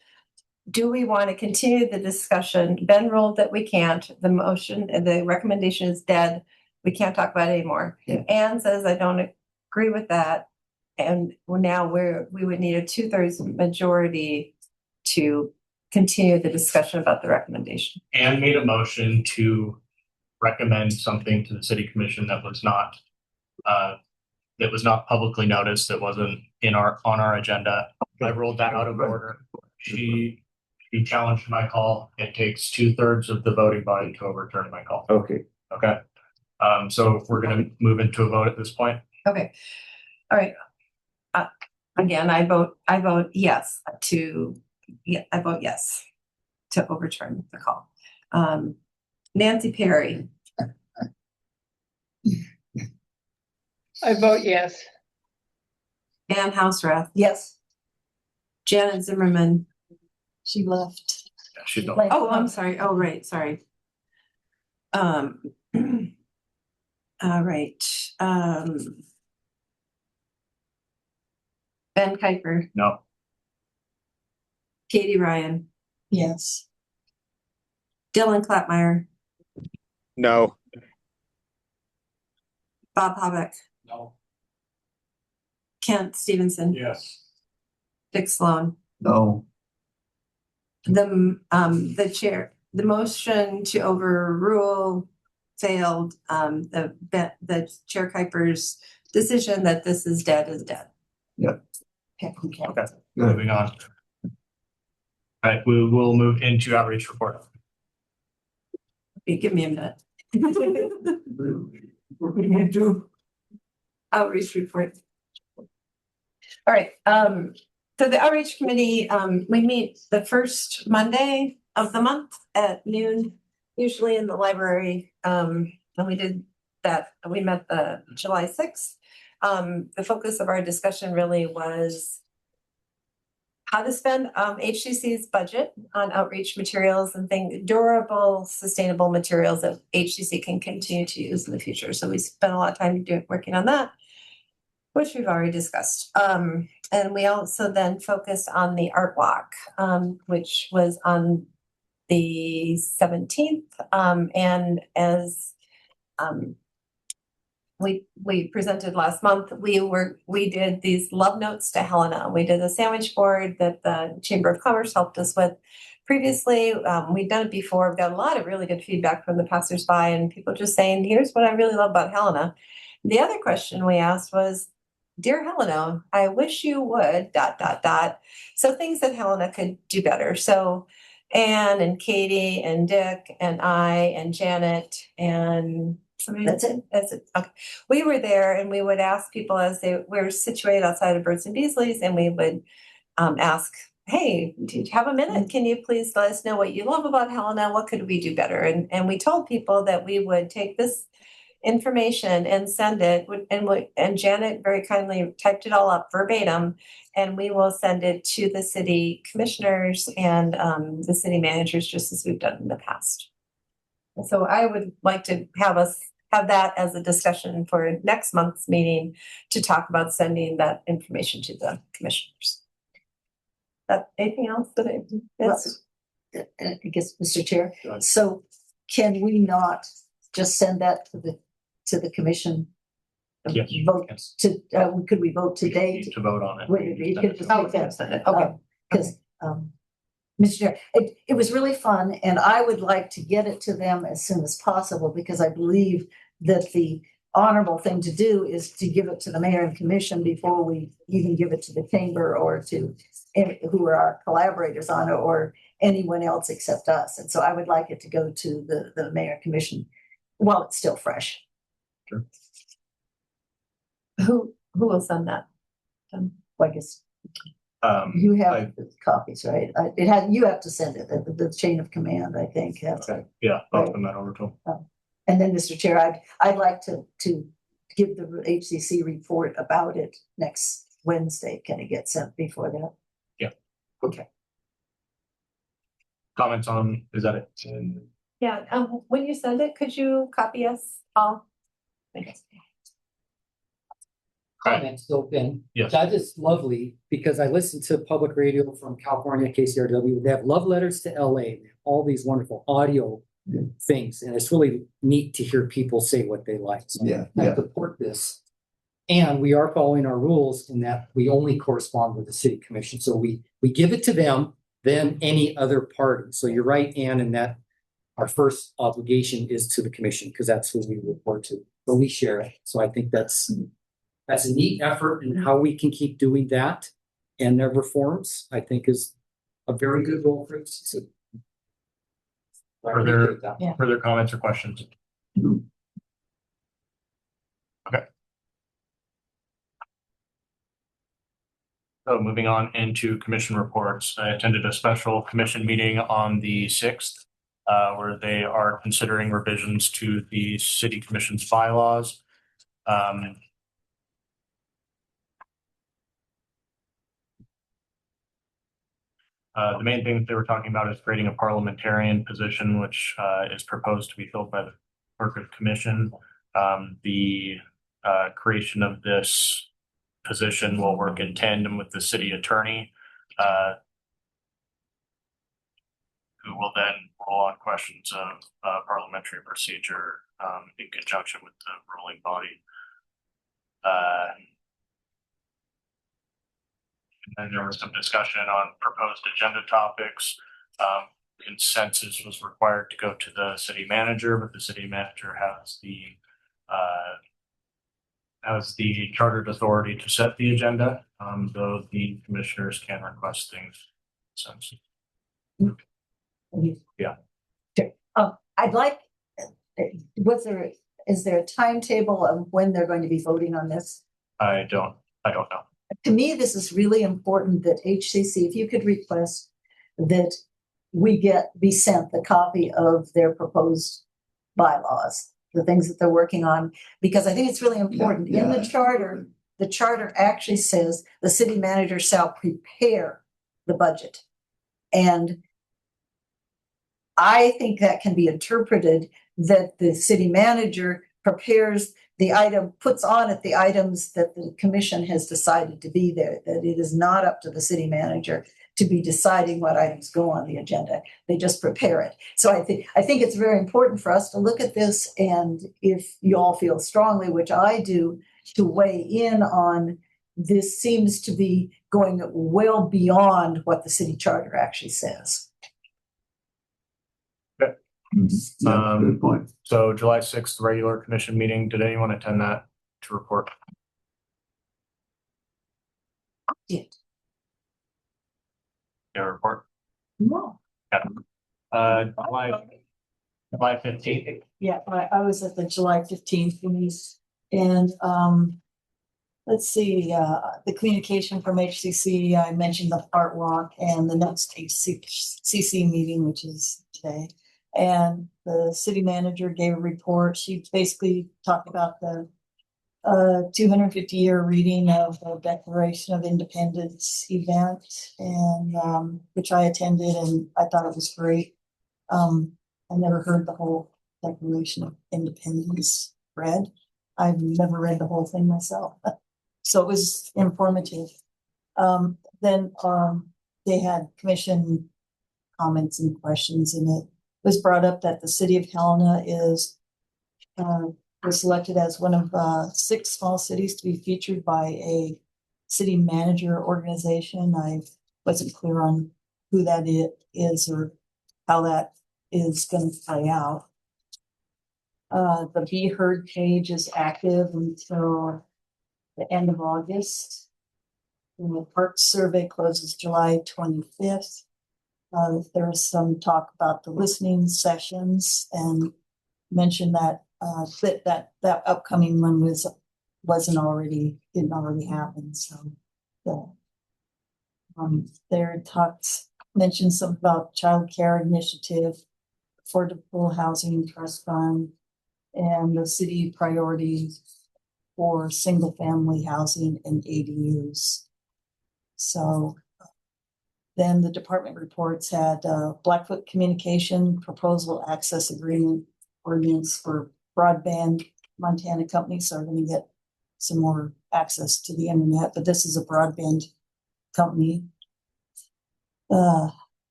do we want to continue the discussion? Ben ruled that we can't, the recommendation is dead, we can't talk about it anymore. Yeah. Anne says, I don't agree with that. And now we would need a 2/3 majority to continue the discussion about the recommendation. Anne made a motion to recommend something to the city commission that was not publicly noticed, that wasn't on our agenda. I ruled that out of order. She challenged my call. It takes 2/3 of the voting body to overturn my call. Okay. Okay. So we're gonna move into a vote at this point. Okay. All right. Again, I vote yes I vote yes to overturn the call. Nancy Perry, I vote yes. Ann Houserath, Yes, Janet Zimmerman. She left. Yeah, she don't. Oh, I'm sorry. Oh, right, sorry. All right. Ben Kuiper, No. Katie Ryan, Yes. Dylan Clapmeyer, No. Bob Habeck, No. Kent Stevenson, Yes. Dick Sloan. No. The chair, the motion to overrule failed. The Chair Kuiper's decision that this is dead is dead. okay. Okay. Moving on. All right, we will move into outreach report. Okay, give me a minute. We're going to do. Outreach report. All right, so the outreach committee, we meet the first Monday of the month at noon, usually in the library. And we did that, we met the July 6th. The focus of our discussion really was how to spend HCC's budget on outreach materials and things, durable, sustainable materials that HCC can continue to use in the future. So we spent a lot of time working on that, which we've already discussed. And we also then focused on the art walk, which was on the 17th. And as we presented last month, we did these love notes to Helena. We did a sandwich board that the Chamber of Commerce helped us with previously. We've done it before. We've got a lot of really good feedback from the passersby and people just saying, here's what I really love about Helena. The other question we asked was, dear Helena, I wish you would ... So things that Helena could do better. So Anne and Katie and Dick and I and Janet and somebody. That's it. That's it. Okay. We were there and we would ask people as they were situated outside of Birds and Beasley's, and we would ask, hey, do you have a minute? Can you please let us know what you love about Helena? What could we do better? And we told people that we would take this information and send it, and Janet very kindly typed it all up verbatim, and we will send it to the city commissioners and the city managers, just as we've done in the past. So I would like to have us have that as a discussion for next month's meeting to talk about sending that information to the commissioners. Anything else that I guess, Mr. Chair, Go ahead. so can we not just send that to the commission? Yes. Vote Yes. to, could we vote You today? need to vote on it. You could just Oh, take that. send it. Okay. Because, Mr. Chair, it was really fun, and I would like to get it to them as soon as possible, because I believe that the honorable thing to do is to give it to the mayor and commission before we even give it to the chamber or to who are our collaborators on it, or anyone else except us. And so I would like it to go to the mayor and commission while it's still fresh. Sure. Who will send that? I guess you have I- the copies, right? You have to send it, the chain of command, I think. Okay, yeah, I'll send that over to them. And then, Mr. Chair, I'd like to give the HCC report about it next Wednesday. Can it get sent before that? Yeah. Okay. Comments on, is that it? Yeah, when you send it, could you copy us all? Okay. Comments open. Yes. That is lovely, because I listen to public radio from California, KCRW. They have love letters to LA, all these wonderful audio things. And it's really neat to hear people say what they like. So I support this. And we are following our rules in that we only correspond with the city commission. So we give it to them, then any other party. So you're right, Ann, in that our first obligation is to the commission, because that's who we report to, but we share it. So I think that's a neat effort, and how we can keep doing that and their reforms, I think, is a very good role for us. So, Further comments or questions? Okay. So moving on into commission reports, I attended a special commission meeting on the 6th, where they are considering revisions to the city commission's bylaws. The main thing that they were talking about is creating a parliamentarian position, which is proposed to be filled by the clerk of commission. The creation of this position will work in tandem with the city attorney, who will then rule on questions of parliamentary procedure in conjunction with the ruling body. And there was some discussion on proposed agenda topics. Consensus was required to go to the city manager, but the city manager has the chartered authority to set the agenda, though the commissioners can request things. Yeah. I'd like, is there a timetable of when they're going to be voting on this? I don't know. To me, this is really important that HCC, if you could request that we be sent the copy of their proposed bylaws, the things that they're working on, because I think it's really important. In the charter actually says the city manager shall prepare the budget. And I think that can be interpreted that the city manager prepares the item, puts on it the items that the commission has decided to be there, that it is not up to the city manager to be deciding what items go on the agenda. They just prepare it. So I think it's very important for us to look at this, and if you all feel strongly, which I do, to weigh in on this seems to be going well beyond what the city charter actually says. Yeah, good point. So July 6th, regular commission meeting. Did anyone attend that to report? Yeah. Yeah, report. No. July 15th. Yeah, I was at the July 15th meeting, and let's see, the communication from HCC, I mentioned the art walk and the next HCC meeting, which is today. And the city manager gave a report. She basically talked about the 250-year reading of the Declaration of Independence event, and which I attended, and I thought it was great. I never heard the whole Declaration of Independence read. I've never read the whole thing myself, so it was informative. Then they had commission comments and questions, and it was brought up that the city of Helena was selected as one of 6 small cities to be featured by a city manager organization. I wasn't clear on who that is or how that is going to play out. The Be Heard page is active until the end of August. And the park survey closes July 25th. There's some talk about the listening sessions, and mentioned that that upcoming one didn't already happen. So there mentioned something about child care initiative, affordable housing trust fund, and the city priorities for single family housing and ADUs. So then the department reports had Blackfoot Communication Proposal Access Agreement ordinance for broadband. Montana companies are going to get some more access to the internet, but this is a broadband company.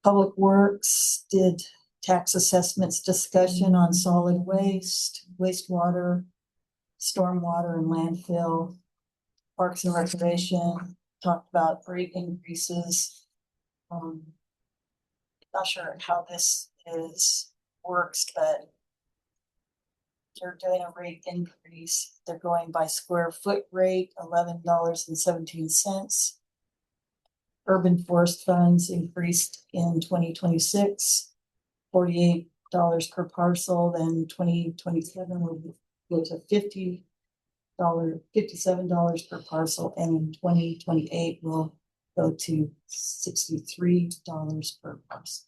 Public Works did tax assessments discussion on solid waste, wastewater, stormwater, and landfill. Parks and Recreation talked about rate increases. Not sure how this works, but they're doing a rate increase. They're going by square foot rate, $11.17. Urban forest funds increased in 2026, $48 per parcel. Then 2027 will go to $57 per parcel, and in 2028 will go to $63 per parcel.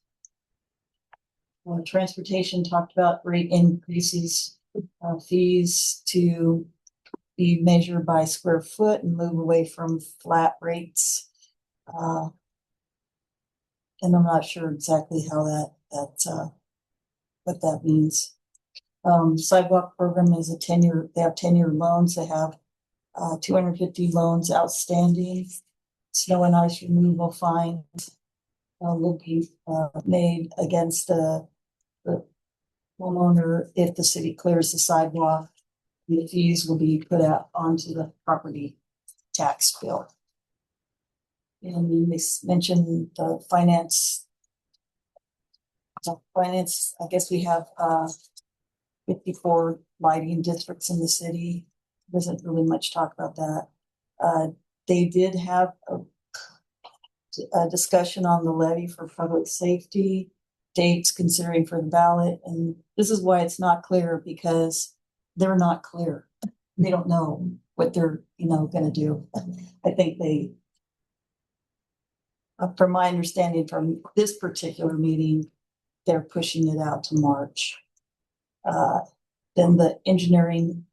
Transportation talked about rate increases, fees to be measured by square foot and move away from flat rates. And I'm not sure exactly how what that means. Sidewalk program is a 10-year, they have 10-year loans. They have 250 loans outstanding. Snow and ice removal fines will be made against the homeowner if the city clears the sidewalk. The fees will be put out onto the property tax bill. And then they mentioned the finance. Finance, I guess we have 54 lighting districts in the city. There isn't really much talk about that. They did have a discussion on the levy for public safety, dates considering for the ballot. And this is why it's not clear, because they're not clear. They don't know what they're, going to do. I think from my understanding from this particular meeting, they're pushing it out to March. Then the engineering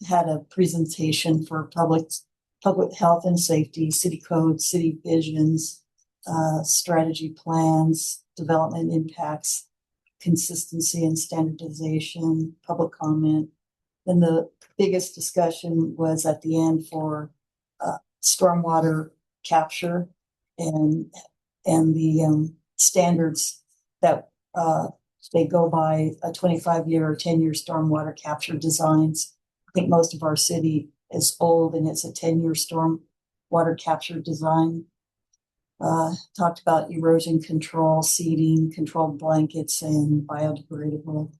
had a presentation for public health and safety, city code, city visions, strategy plans, development impacts, consistency and standardization, public comment. Then the biggest discussion was at the end for stormwater capture and the standards that they go by, a 25-year or 10-year stormwater capture designs. I think most of our city is old and it's a 10-year stormwater capture design. Talked about erosion control, seeding, controlled blankets, and biodegradable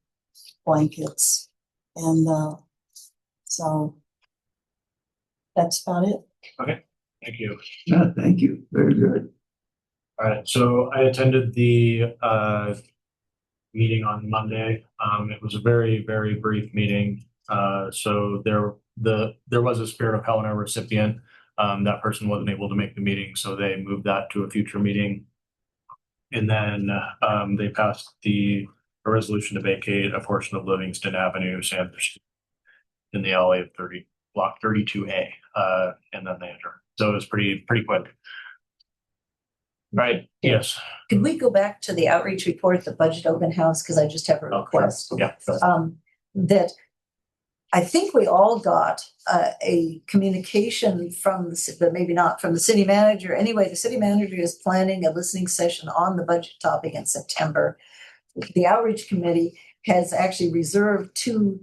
blankets. And so that's about it. Okay, thank you. Yeah, thank you. Very good. All right, so I attended the meeting on Monday. It was a very, very brief meeting. So there was a Spirit of Helena recipient. That person wasn't able to make the meeting, so they moved that to a future meeting. And then they passed a resolution to vacate a portion of Livingston Avenue, Sanders Street, in the LA of block 32A, and then they adjourned. So it was pretty quick. Right, yes. Could we go back to the outreach report, the budget open house, because I just have a request. Yeah. That I think we all got a communication from but maybe not from the city manager. Anyway, the city manager is planning a listening session on the budget topic in September. The outreach committee has actually reserved the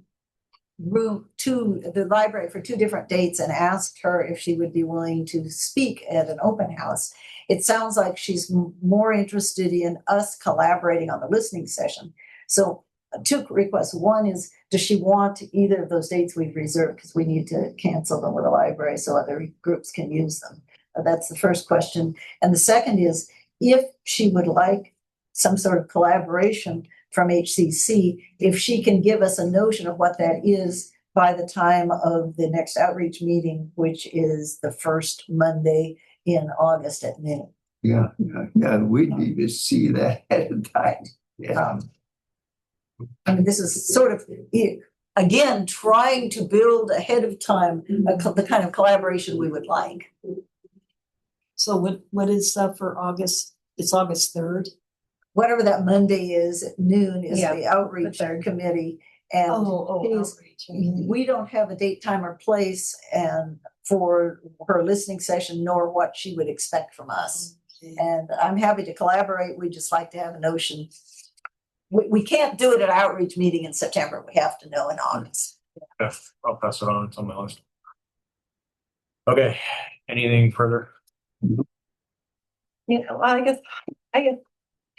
library for 2 different dates and asked her if she would be willing to speak at an open house. It sounds like she's more interested in us collaborating on the listening session. So 2 requests. One is, does she want either of those dates we've reserved? Because we need to cancel them with the library so other groups can use them. That's the first question. And the second is, if she would like some sort of collaboration from HCC, if she can give us a notion of what that is by the time of the next outreach meeting, which is the first Monday in August at noon. Yeah, we need to see that ahead of time. Yeah. I mean, this is sort of, again, trying to build ahead of time the kind of collaboration we would like. So what is for August? It's August 3rd. Whatever that Monday is at noon is Yeah, the outreach committee. And Outreach. we don't have a date, time, or place and for her listening session, nor what she would expect from us. Okay. And I'm happy to collaborate. We just like to have a notion. We can't do it at outreach meeting in September. We have to know in August. Okay, I'll pass it on. It's on my list. Okay, anything further? I guess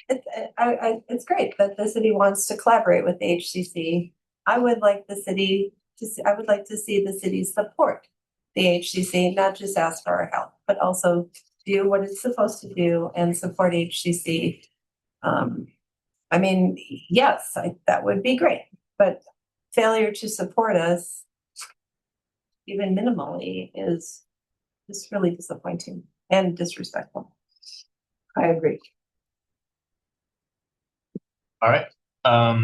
it's great that the city wants to collaborate with the HCC. I would like to see the city support the HCC, not just ask for our help, but also do what it's supposed to do and support HCC. I mean, yes, that would be great, but failure to support us, even minimally, is really disappointing and disrespectful. I agree. All right. At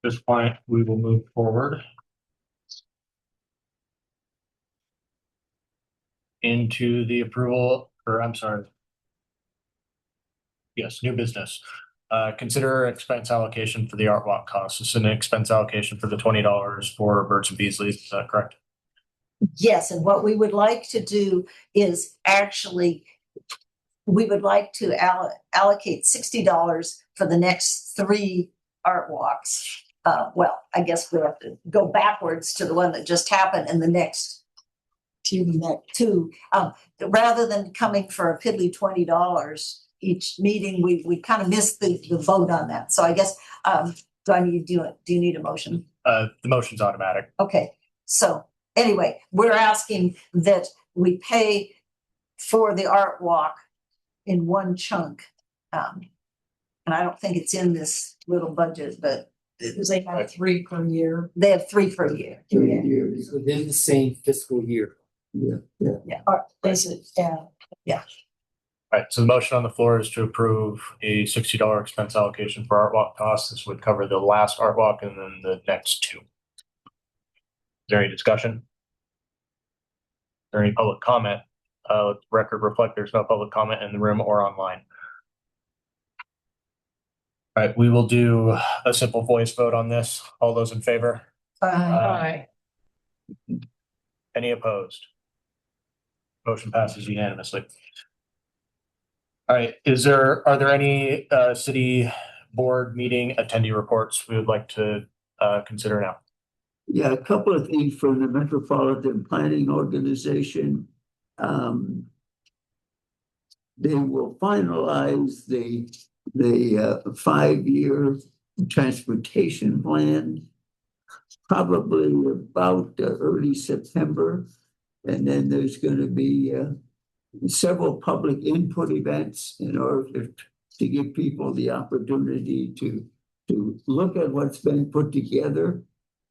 this point, we will move forward into the approval, or I'm sorry. Yes, new business. Consider expense allocation for the art walk costs. This is an expense allocation for the $20 for Birds and Beasley's. Is that correct? Yes, and what we would like to do is actually, we would like to allocate $60 for the next 3 art walks. Well, I guess we have to go backwards to the one that just happened and the next 2. Rather than coming for a piddly $20 each meeting, we kind of missed the vote on that. So I guess, do you need a motion? The motion's automatic. Okay, so anyway, we're asking that we pay for the art walk in one chunk. And I don't think it's in this little budget, but Because they have 3 per year. they have 3 per year. It's within the same fiscal year. Is it? Yeah. All right, so the motion on the floor is to approve a $60 expense allocation for art walk costs. This would cover the last art walk and then the next 2. Is there any discussion? Is there any public comment Record reflect there's no public comment in the room or online. All right, we will do a simple voice vote on this. All those in favor? Aye. Any opposed? Motion passes unanimously. All right, are there any city board meeting attendee reports we would like to consider now? Yeah, a couple of things from the Metropolitan Planning Organization. They will finalize the 5-year transportation plan probably about early September. And then there's going to be several public input events in order to give people the opportunity to look at what's been put together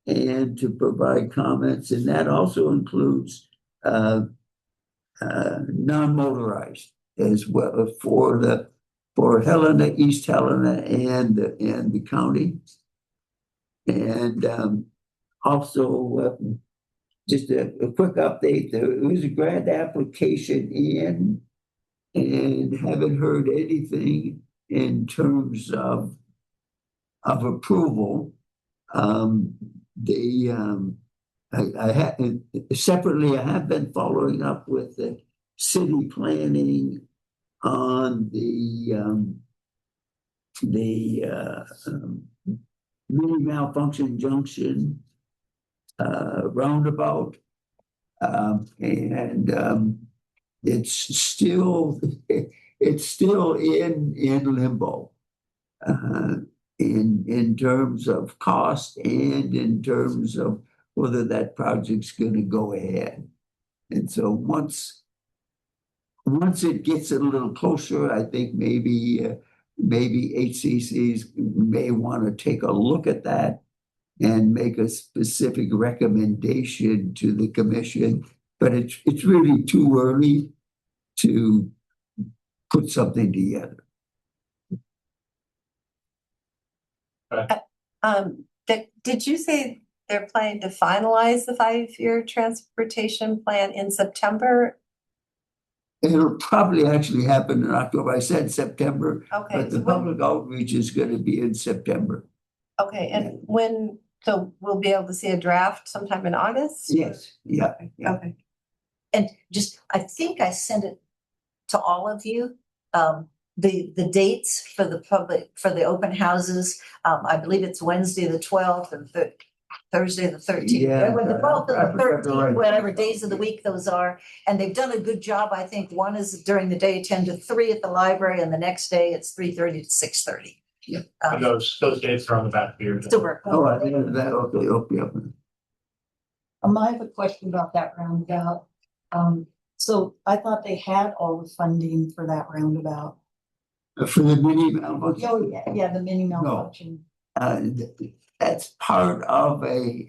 and to provide comments. And that also includes non-motorized as well for Helena, East Helena, and the county. And also just a quick update, there was a grant application in and haven't heard anything in terms of approval. Separately, I have been following up with the city planning on the mini malfunction junction roundabout, and it's still in limbo in terms of cost and in terms of whether that project's going to go ahead. And so once it gets a little closer, I think maybe HCCs may want to take a look at that and make a specific recommendation to the commission. But it's really too early to put something together. Did you say they're planning to finalize the 5-year transportation plan in September? It'll probably actually happen in October. I said September, Okay. but the public outreach is going to be in September. Okay, and so we'll be able to see a draft sometime in August? Yes, yeah. Okay. And just, I think I sent it to all of you. The dates for the public, for the open houses, I believe it's Wednesday, the 12th and Thursday, the 13th. Yeah, The 12th and the 13th, right. whatever days of the week those are. And they've done a good job. I think one is during the day, 10 to 3 at the library, and the next day it's 3:30 to 6:30. Yeah. And those dates are on the back of your. Super. Oh, I think that okay. I have a question about that roundabout. So I thought they had all the funding for that roundabout. For the mini malfunction? Oh, yeah, the mini malfunction. That's part of I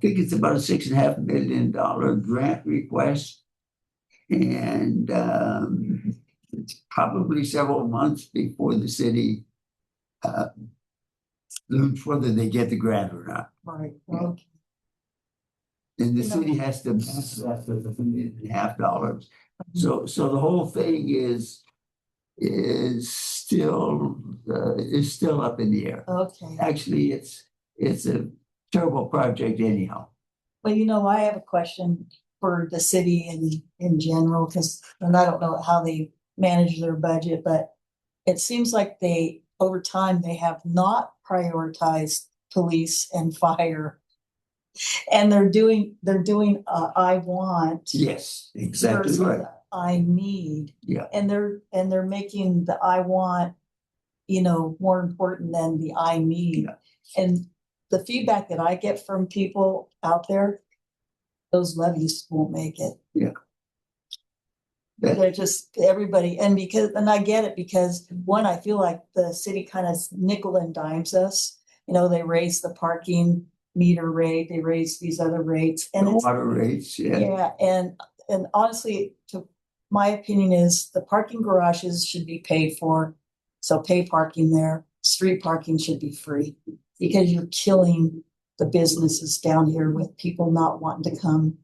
think it's about a $6.5 million grant request. And it's probably several months before the city learns whether they get the grant or not. Right. Okay. And the city has to match that with $1.5 million. So the whole thing is still up in the air. Okay. Actually, it's a terrible project anyhow. Well, I have a question for the city in general, and I don't know how they manage their budget, but it seems like over time they have not prioritized police and fire, and they're doing I want. Yes, exactly versus right. I need. Yeah. And they're making the I want, more important than the I need. Yeah. And the feedback that I get from people out there, those levies won't make it. Yeah. They're just everybody, and I get it because one, I feel like the city kind of nickel and dimes us. They raise the parking meter rate, they raise these other rates, and the water rates, yeah. Yeah, and honestly, my opinion is the parking garages should be paid for, so pay parking there. Street parking should be free because you're killing the businesses down here with people not wanting to come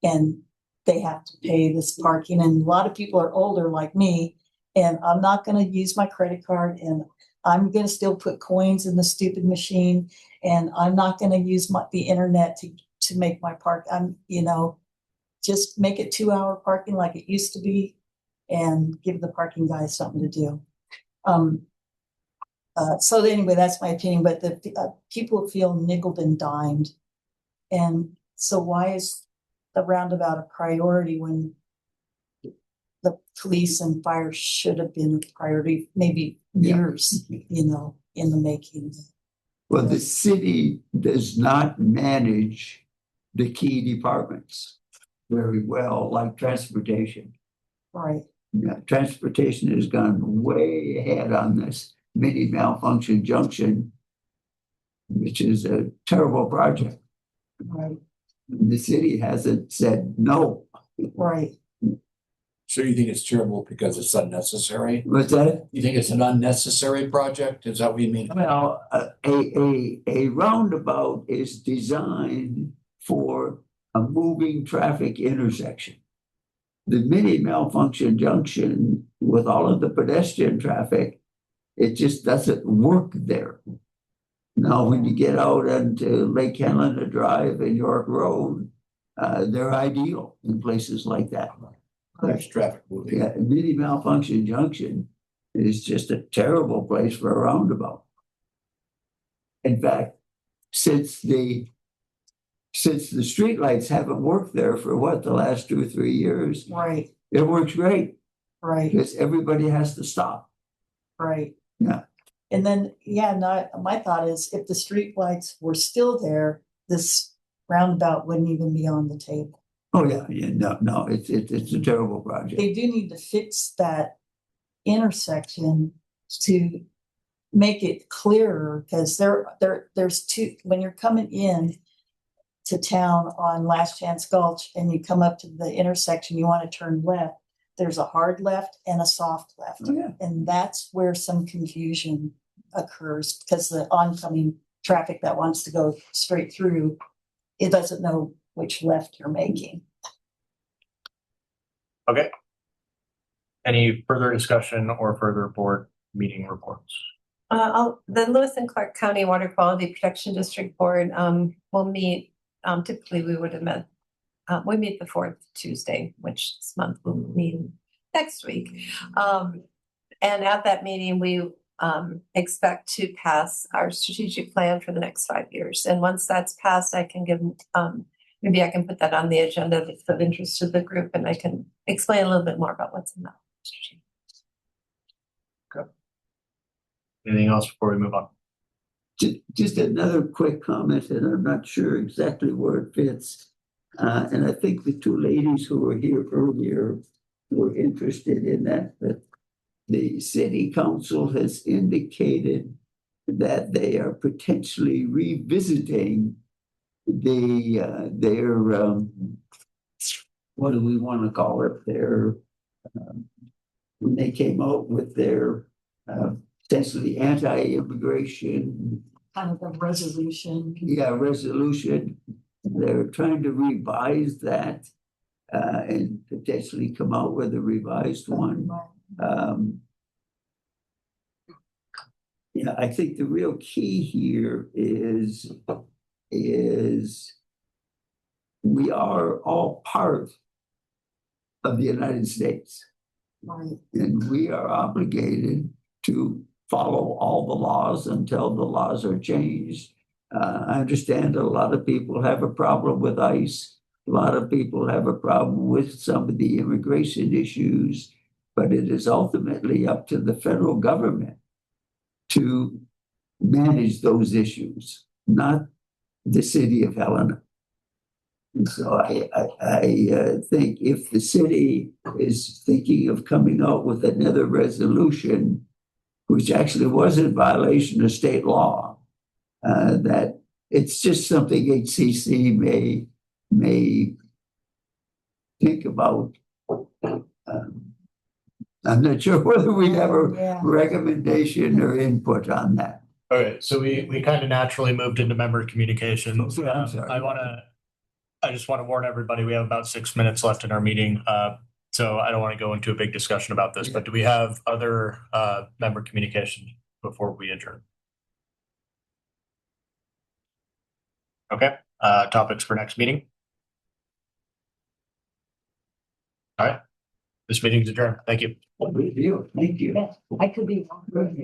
and they have to pay this parking, and a lot of people are older like me, and I'm not gonna use my credit card, and I'm gonna still put coins in the stupid machine, and I'm not gonna use the internet to make my park. Just make it 2-hour parking like it used to be, and give the parking guys something to do. So anyway, that's my opinion, but the people feel nickeled and dimed. And so why is the roundabout a priority when the police and fire should have been a priority, maybe years, in the making? Well, the city does not manage the key departments very well, like transportation. Right, Yeah, transportation has gone way ahead on this mini malfunction junction, which is a terrible project. right, The city hasn't said no. right. So you think it's terrible because it's unnecessary? What's that? You think it's an unnecessary project? Is that what you mean? Well, a roundabout is designed for a moving traffic intersection. The mini malfunction junction with all of the pedestrian traffic, it just doesn't work there. Now, when you get out into Lake Helena Drive and York Road, they're ideal in places like that. There's traffic moving. Yeah, mini malfunction junction is just a terrible place for a roundabout. In fact, since the streetlights haven't worked there for the last 2 or 3 years, Right, it works great right, because everybody has to stop. right. Yeah. And then, my thought is if the street lights were still there, this roundabout wouldn't even be on the table. Oh, yeah, no, it's a terrible project. They do need to fix that intersection to make it clearer, because there's two, when you're coming in to town on Last Chance Gulch and you come up to the intersection, you want to turn left, there's a hard left and a soft left. Oh, yeah. And that's where some confusion occurs, because the oncoming traffic that wants to go straight through, it doesn't know which left you're making. Okay. Any further discussion or further board meeting reports? The Lewis and Clark County Water Quality Protection District Board will meet. Typically, we would have met. We meet the 4th Tuesday, which this month we'll meet next week. And at that meeting, we expect to pass our strategic plan for the next 5 years. And once that's passed, I can give. Maybe I can put that on the agenda if it's of interest to the group, and I can explain a little bit more about what's in that strategy. Okay. Anything else before we move on? Just another quick comment, and I'm not sure exactly where it fits. And I think the two ladies who were here earlier were interested in that the city council has indicated that they are potentially revisiting their what do we want to call it? Their when they came out with their essentially anti-immigration Kind of a resolution. resolution. They're trying to revise that and potentially come out with a revised one. I think the real key here is we are all part of the United States. Right. And we are obligated to follow all the laws until the laws are changed. I understand that a lot of people have a problem with ICE. A lot of people have a problem with some of the immigration issues, but it is ultimately up to the federal government to manage those issues, not the city of Helena. And so I think if the city is thinking of coming out with another resolution, which actually was in violation of state law, that it's just something HCC may think about. I'm not sure whether we have a recommendation or input on that. Okay, so we kind of naturally moved into member communications. I'm sorry. I want to I just want to warn everybody, we have about 6 minutes left in our meeting. So I don't want to go into a big discussion about this, but do we have other member communication before we adjourn? Okay, topics for next meeting. All right, this meeting is adjourned. Thank you. Review, thank you. I could be wrong.